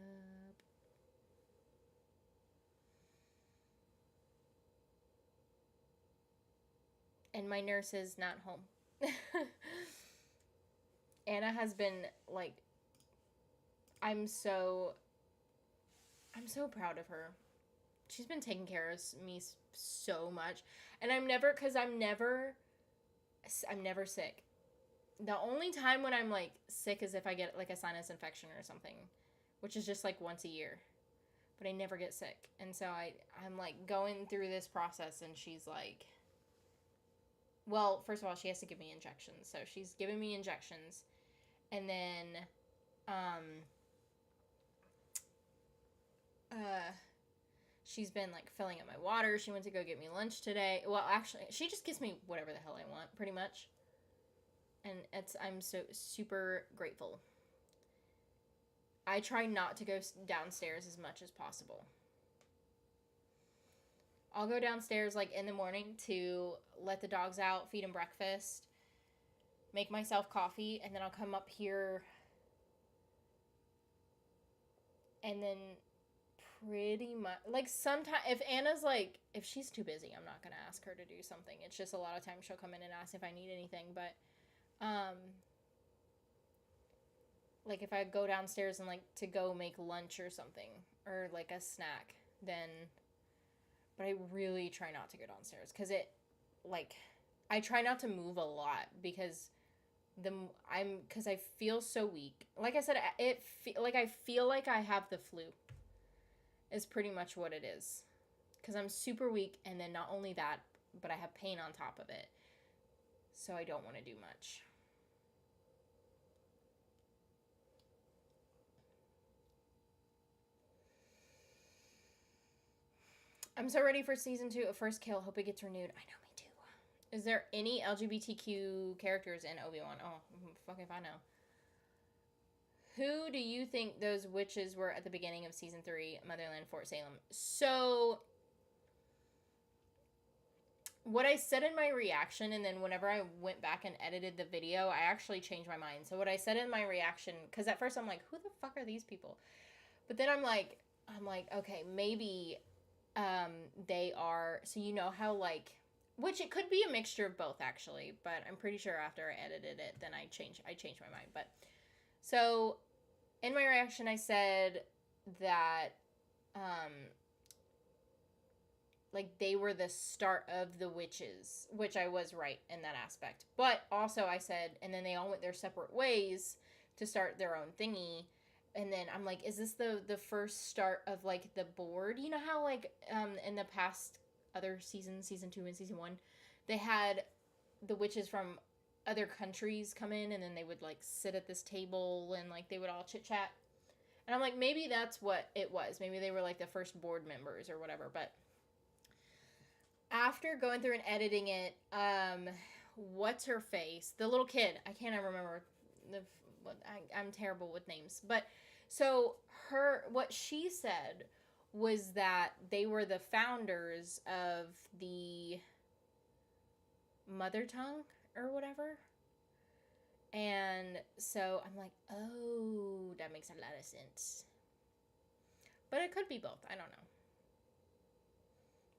And my nurse is not home. Anna has been, like, I'm so proud of her. She's been taking care of me so much. And I'm never sick. The only time when I'm, like, sick is if I get, like, a sinus infection or something, which is just, like, once a year. But I never get sick. And so I'm, like, going through this process, and she's, like... Well, first of all, she has to give me injections. So she's giving me injections. And then, she's been, like, filling up my water. She went to go get me lunch today. Well, actually, she just gives me whatever the hell I want, pretty much. And I'm so super grateful. I try not to go downstairs as much as possible. I'll go downstairs like in the morning to let the dogs out, feed them breakfast, make myself coffee, and then I'll come up here and then pretty much like sometimes if Anna's like if she's too busy, I'm not gonna ask her to do something. It's just a lot of times she'll come in and ask if I need anything. But like if I go downstairs and like to go make lunch or something or like a snack, then but I really try not to go downstairs because it like I try not to move a lot because because I feel so weak. Like I said, I feel like I have the flu. Is pretty much what it is. Because I'm super weak, and then not only that, but I have pain on top of it. So I don't want to do much. I'm so ready for season 2 of First Kill. Hope it gets renewed. I know, me too. Is there any LGBTQ characters in Obi-Wan? Oh, fuck if I know. Who do you think those witches were at the beginning of season 3, Motherland, Fort Salem? So, what I said in my reaction, and then whenever I went back and edited the video, I actually changed my mind. So, what I said in my reaction, because at first I'm like, who the fuck are these people? But then I'm like, okay, maybe they are, so you know how like, which it could be a mixture of both actually, but I'm pretty sure after I edited it, then I changed my mind. But so in my reaction, I said that like they were the start of the witches, which I was right in that aspect. But also I said, and then they all went their separate ways to start their own thingy. And then I'm like, is this the first start of like the board? You know how like in the past other seasons, season 2 and season 1, they had the witches from other countries come in and then they would like sit at this table and like they would all chit chat. And I'm like, maybe that's what it was. Maybe they were like the first board members or whatever. But after going through and editing it, what's her face? The little kid. I can't remember I'm terrible with names. But so what she said was that they were the founders of the mother tongue or whatever. And so I'm like, oh, that makes a lot of sense. But it could be both. I don't know.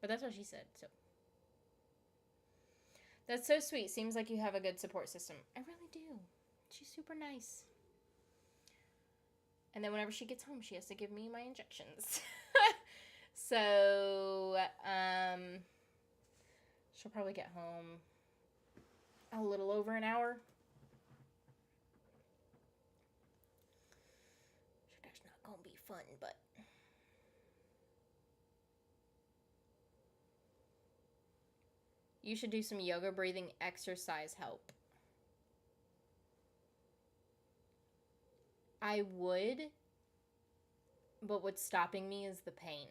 But that's what she said, so. That's so sweet. Seems like you have a good support system. I really do. She's super nice. And then whenever she gets home, she has to give me my injections. So, she'll probably get home a little over an hour. Sure, that's not gonna be fun, but you should do some yoga breathing exercise help. I would, but what's stopping me is the pain.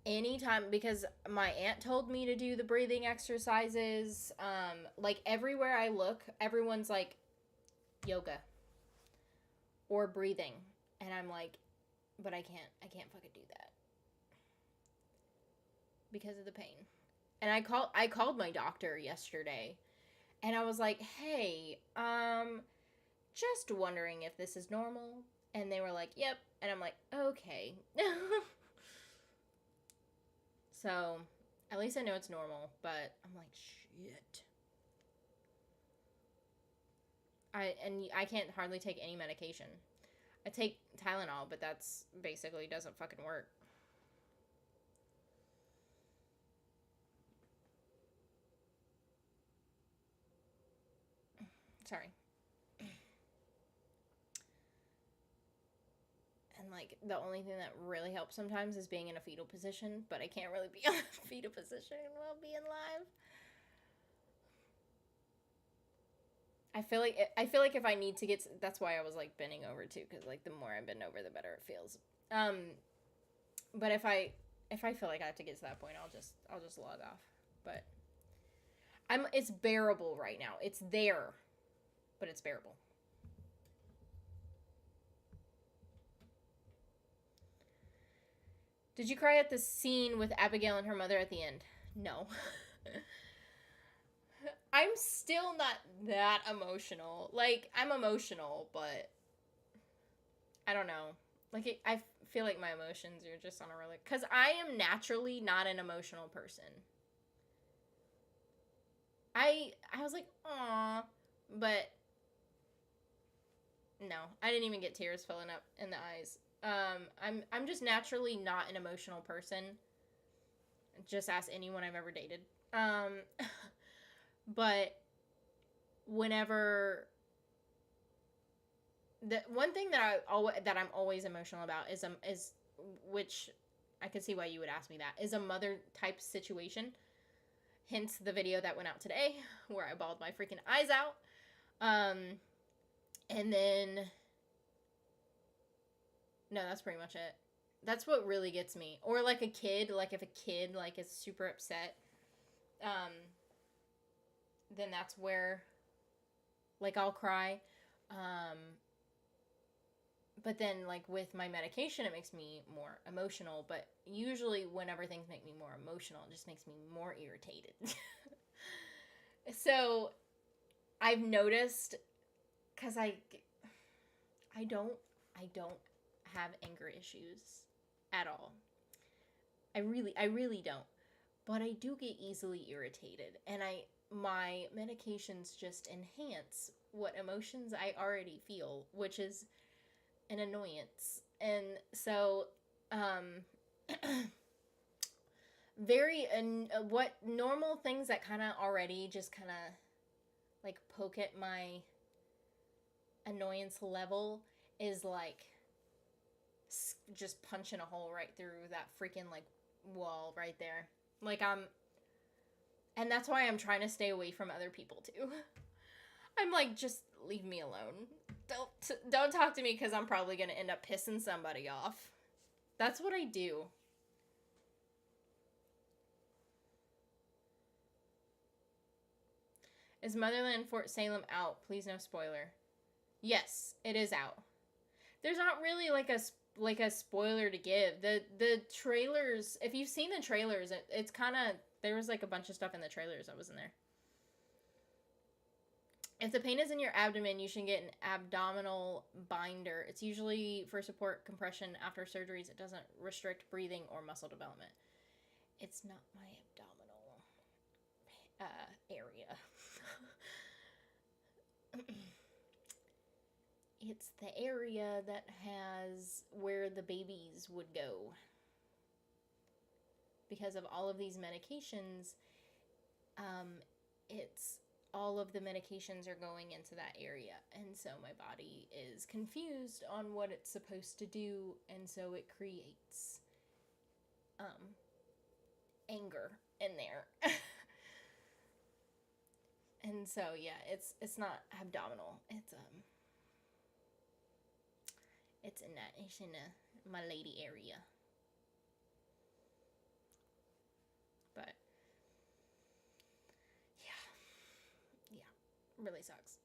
Anytime, because my aunt told me to do the breathing exercises, like everywhere I look, everyone's like, yoga or breathing. And I'm like, but I can't fucking do that. Because of the pain. And I called my doctor yesterday, and I was like, hey, just wondering if this is normal. And they were like, yep. And I'm like, okay. So, at least I know it's normal, but I'm like, shit. I can't hardly take any medication. I take Tylenol, but that's basically doesn't fucking work. Sorry. And like the only thing that really helps sometimes is being in a fetal position, but I can't really be in a fetal position while being live. I feel like if I need to get, that's why I was like bending over too, because like the more I bend over, the better it feels. But if I feel like I have to get to that point, I'll just log off. But It's bearable right now. It's there, but it's bearable. Did you cry at the scene with Abigail and her mother at the end? No. I'm still not that emotional. Like, I'm emotional, but I don't know. Like, I feel like my emotions are just on a roller. Because I am naturally not an emotional person. I was like, aw, but no, I didn't even get tears filling up in the eyes. I'm just naturally not an emotional person. Just ask anyone I've ever dated. But whenever the one thing that I'm always emotional about is which I can see why you would ask me that, is a mother type situation. Hence the video that went out today where I bawled my freaking eyes out. And then no, that's pretty much it. That's what really gets me. Or like a kid, like if a kid like is super upset, then that's where like I'll cry. But then like with my medication it makes me more emotional, but usually whenever things make me more emotional, it just makes me more irritated. So I've noticed, cuz I don't have anger issues at all. I really don't. But I do get easily irritated, and my medications just enhance what emotions I already feel, which is an annoyance. And so what normal things that kind of already just kind of like poke at my annoyance level is like just punching a hole right through that freaking like wall right there. Like and that's why I'm trying to stay away from other people too. I'm like, just leave me alone. Don't talk to me, because I'm probably gonna end up pissing somebody off. That's what I do. Is Motherland Fort Salem out? Please, no spoiler. Yes, it is out. There's not really like a spoiler to give. The trailers, if you've seen the trailers, it's kind of, there was like a bunch of stuff in the trailers that was in there. If the pain is in your abdomen, you should get an abdominal binder. It's usually for support compression after surgeries. It doesn't restrict breathing or muscle development. It's not my abdominal area. It's the area that has where the babies would go. Because of all of these medications, it's all of the medications are going into that area, and so my body is confused on what it's supposed to do, and so it creates anger in there. And so yeah, it's not abdominal, it's in my lady area. But yeah, really sucks.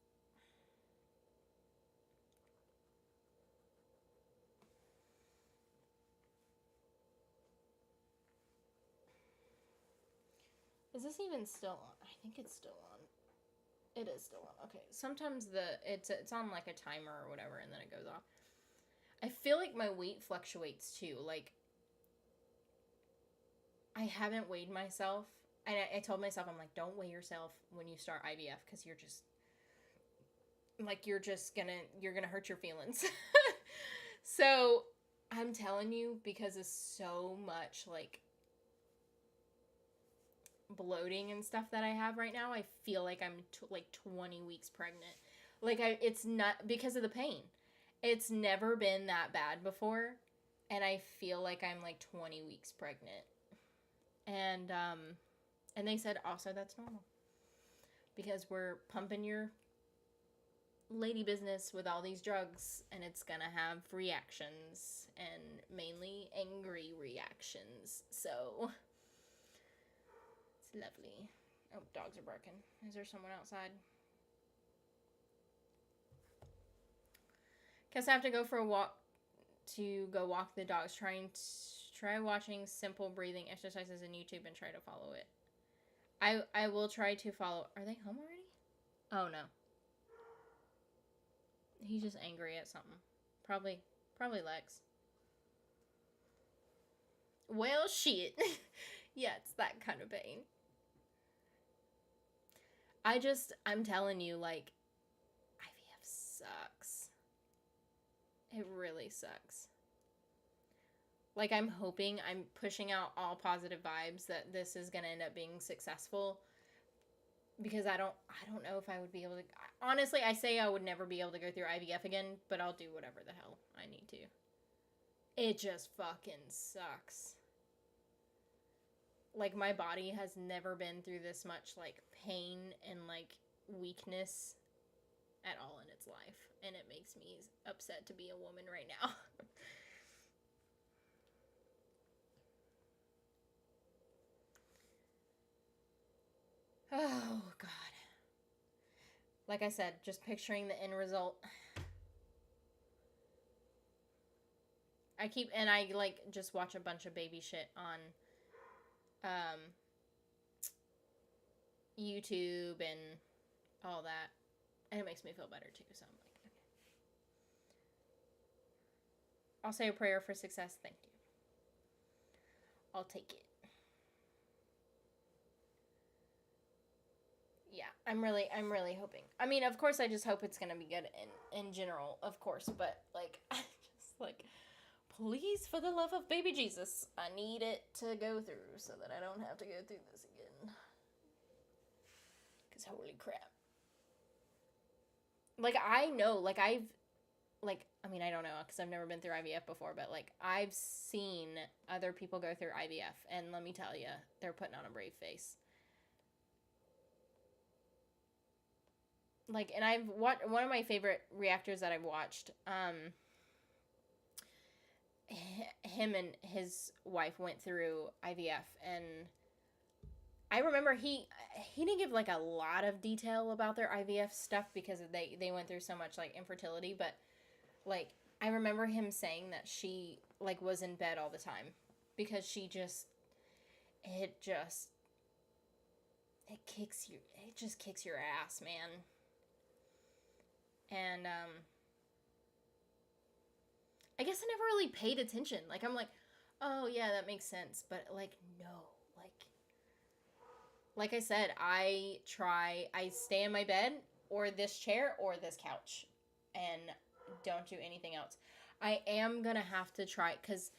Is this even still on? I think it's still on. It is still on. Okay. Sometimes it's on like a timer or whatever, and then it goes off. I feel like my weight fluctuates too. Like, I haven't weighed myself. And I told myself, I'm like, don't weigh yourself when you start IVF, because you're gonna hurt your feelings. So I'm telling you, because of so much like bloating and stuff that I have right now, I feel like I'm like 20 weeks pregnant. Like it's not because of the pain. It's never been that bad before, and I feel like I'm like 20 weeks pregnant. And they said also that's normal, because we're pumping your lady business with all these drugs, and it's gonna have reactions, and mainly angry reactions. So it's lovely. Oh, dogs are barking. Is there someone outside? Guess I have to go for a walk to go walk the dogs. Try watching simple breathing exercises on YouTube and try to follow it. I will try to follow. Are they home already? Oh no. He's just angry at something. Probably Lex. Well, shit. Yeah, it's that kind of pain. I'm telling you, like, IVF sucks. It really sucks. Like, I'm pushing out all positive vibes that this is going to end up being successful. Because I don't know if I would be able to. Honestly, I say I would never be able to go through IVF again, but I'll do whatever the hell I need to. It just fucking sucks. Like, my body has never been through this much, like, pain and, like, weakness at all in its life. And it makes me upset to be a woman right now. Oh, God. Like I said, just picturing the end result. I like just watch a bunch of baby shit on YouTube and all that. And it makes me feel better too, so I'm like, okay. I'll say a prayer for success. Thank you. I'll take it. Yeah, I'm really hoping. I mean, of course, I just hope it's gonna be good in general, of course. But like, I just like, please, for the love of baby Jesus, I need it to go through so that I don't have to go through this again. Cause holy crap. Like, I know, like I don't know, because I've never been through IVF before, but like I've seen other people go through IVF, and let me tell you, they're putting on a brave face. Like, and I've watched one of my favorite reactors that I've watched. Him and his wife went through IVF, and I remember he didn't give like a lot of detail about their IVF stuff because they went through so much like infertility, but like I remember him saying that she like was in bed all the time because it just kicks your ass, man. And I guess I never really paid attention. Like, I'm like, oh yeah, that makes sense, but like, no. Like I said, I stay in my bed or this chair or this couch and don't do anything else. I am gonna have to try, because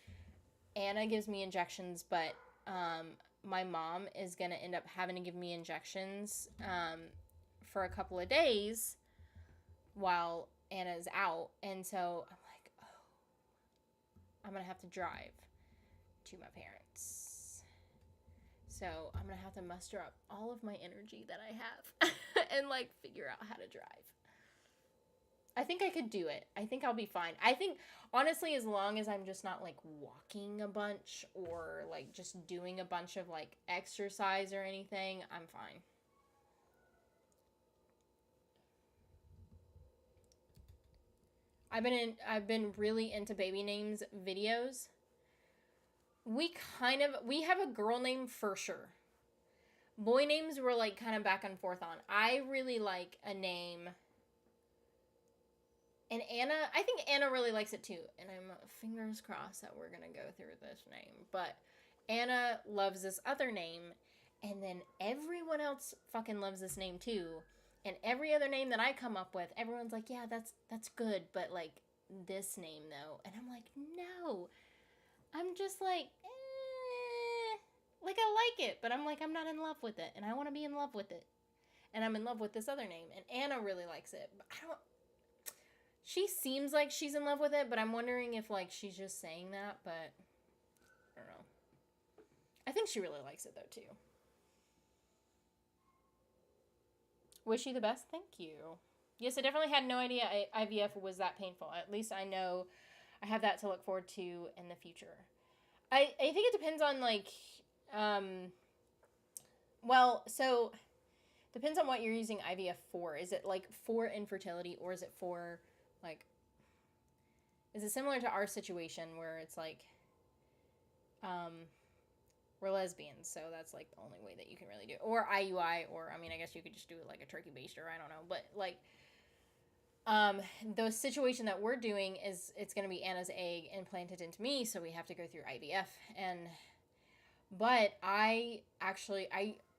Anna gives me injections, but my mom is gonna end up having to give me injections for a couple of days while Anna's out, and so I'm like, oh, I'm gonna have to drive to my parents. So I'm gonna have to muster up all of my energy that I have and like figure out how to drive. I think I could do it. I think I'll be fine. I think, honestly, as long as I'm just not like walking a bunch or like just doing a bunch of like exercise or anything, I'm fine. I've been really into baby names videos. We have a girl name for sure. Boy names we're like kind of back and forth on. I really like a name, and I think Anna really likes it too, and I'm fingers crossed that we're gonna go through this name, but Anna loves this other name, and then everyone else fucking loves this name too, and every other name that I come up with, everyone's like, yeah, that's good, but like this name though, and I'm like, no. I'm just like, like I like it, but I'm like, I'm not in love with it, and I want to be in love with it, and I'm in love with this other name, and Anna really likes it, but she seems like she's in love with it, but I'm wondering if like she's just saying that, but I don't know. I think she really likes it though too. Wish you the best. Thank you. Yes, I definitely had no idea IVF was that painful. At least I know I have that to look forward to in the future. I think it depends on like Well, so depends on what you're using IVF for. Is it like for infertility, or is it for like, is it similar to our situation where it's like, um, we're lesbians, so that's like the only way that you can really do it. Or IUI, or I mean, I guess you could just do it like a turkey baster. I don't know, but like, the situation that we're doing is it's going to be Anna's egg implanted into me, so we have to go through IVF. And but I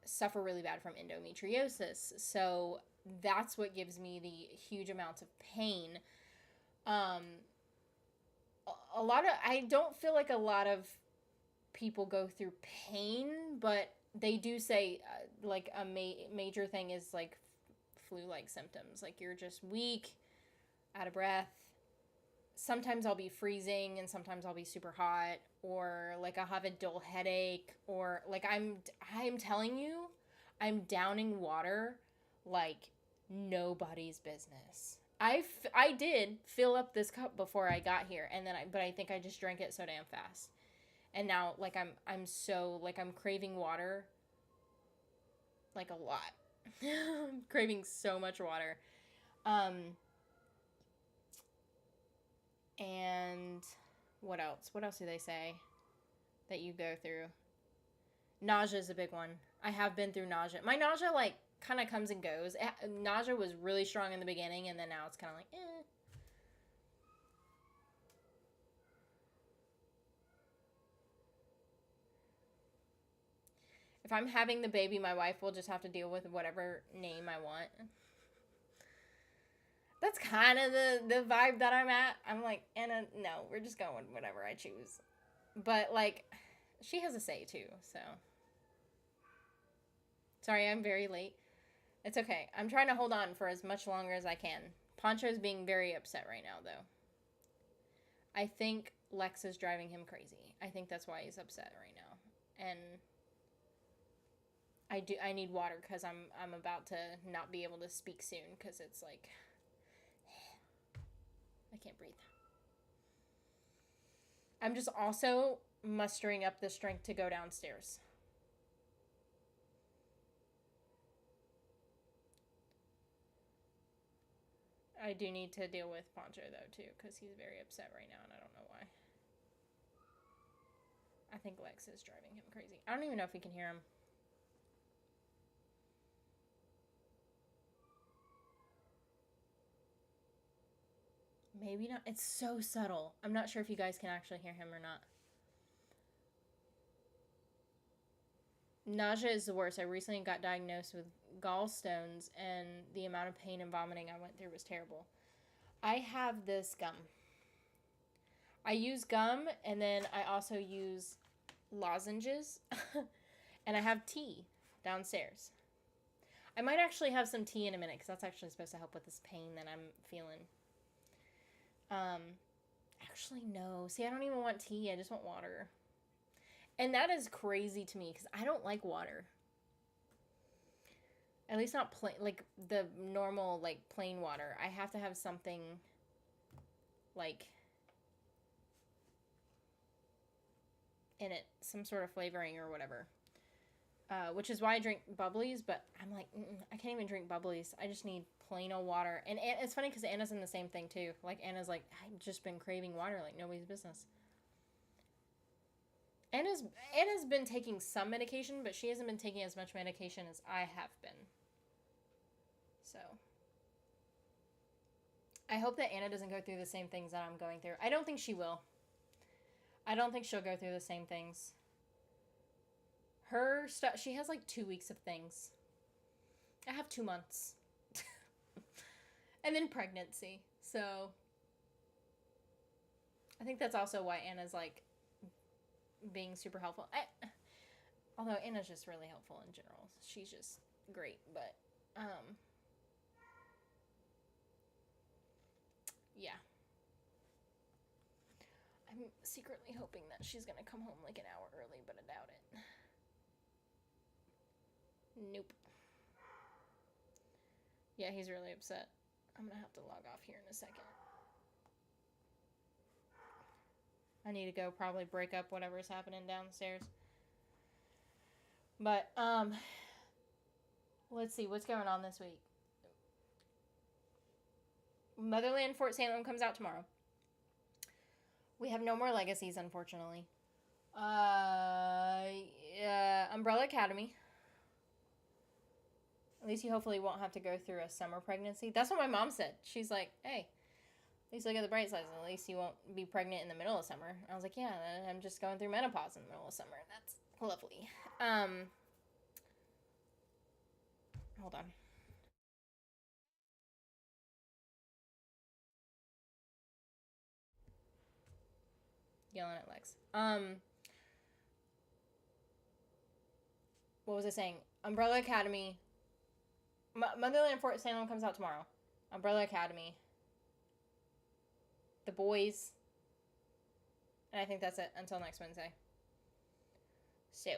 suffer really bad from endometriosis, so that's what gives me the huge amounts of pain. Um, a lot of, I don't feel like a lot of people go through pain, but they do say like a major thing is like flu-like symptoms, like you're just weak, out of breath. Sometimes I'll be freezing and sometimes I'll be super hot, or like I'll have a dull headache, or like I'm telling you, I'm downing water like nobody's business. I did fill up this cup before I got here, and then but I think I just drank it so damn fast. And now like I'm so like I'm craving water like a lot. I'm craving so much water. Um and what else? What else do they say that you go through? Nausea is a big one. I have been through nausea. My nausea like kind of comes and goes. Nausea was really strong in the beginning, and then now it's kind of like, eh. If I'm having the baby, my wife will just have to deal with whatever name I want. That's kind of the vibe that I'm at. I'm like, Anna, no, we're just going with whatever I choose. But like, she has a say too, so. Sorry, I'm very late. It's okay. I'm trying to hold on for as much longer as I can. Poncho's being very upset right now, though. I think Lex is driving him crazy. I think that's why he's upset right now. And I need water because I'm about to not be able to speak soon because it's like I can't breathe. I'm just also mustering up the strength to go downstairs. I do need to deal with Poncho though too because he's very upset right now and I don't know why. I think Lex is driving him crazy. I don't even know if we can hear him. Maybe not. It's so subtle. I'm not sure if you guys can actually hear him or not. Nausea is the worst. I recently got diagnosed with gallstones, and the amount of pain and vomiting I went through was terrible. I have this gum. I use gum, and then I also use lozenges, and I have tea downstairs. I might actually have some tea in a minute, because that's actually supposed to help with this pain that I'm feeling. Actually, no. See, I don't even want tea. I just want water. And that is crazy to me because I don't like water. At least not plain, like the normal, like plain water. I have to have something like in it, some sort of flavoring or whatever. Which is why I drink bubblies, but I'm like, I can't even drink bubblies. I just need plain old water. And it's funny because Anna's in the same thing too. Like Anna's like, I've just been craving water like nobody's business. Anna's been taking some medication, but she hasn't been taking as much medication as I have been. So I hope that Anna doesn't go through the same things that I'm going through. I don't think she will. I don't think she'll go through the same things. Her stuff, she has like 2 weeks of things. I have 2 months. And then pregnancy. So I think that's also why Anna's like being super helpful. Although Anna's just really helpful in general. She's just great, but yeah. I'm secretly hoping that she's gonna come home like an hour early, but I doubt it. Nope. Yeah, he's really upset. I'm gonna have to log off here in a second. I need to go probably break up whatever's happening downstairs. But Let's see, what's going on this week? Motherland Fort Salem comes out tomorrow. We have no more legacies, unfortunately. Umbrella Academy. At least you hopefully won't have to go through a summer pregnancy. That's what my mom said. She's like, hey, at least look at the bright sides. At least you won't be pregnant in the middle of summer. I was like, yeah, I'm just going through menopause in the middle of summer. That's lovely. Hold on. Yelling at Lex. What was I saying? Umbrella Academy. Motherland Fort Salem comes out tomorrow. Umbrella Academy. The Boys. And I think that's it until next Wednesday. So,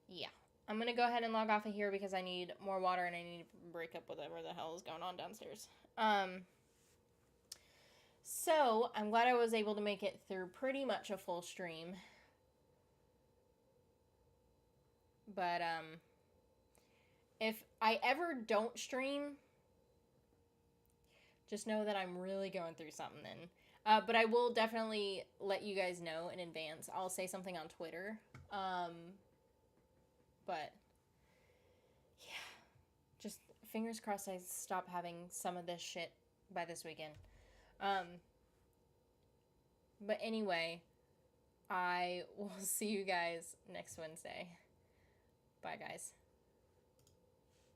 yeah. I'm going to go ahead and log off of here because I need more water and I need to break up whatever the hell is going on downstairs. So, I'm glad I was able to make it through pretty much a full stream. But, if I ever don't stream, just know that I'm really going through something then. But I will definitely let you guys know in advance. I'll say something on Twitter. But, yeah. Just fingers crossed I stop having some of this shit by this weekend. But anyway, I will see you guys next Wednesday. Bye, guys.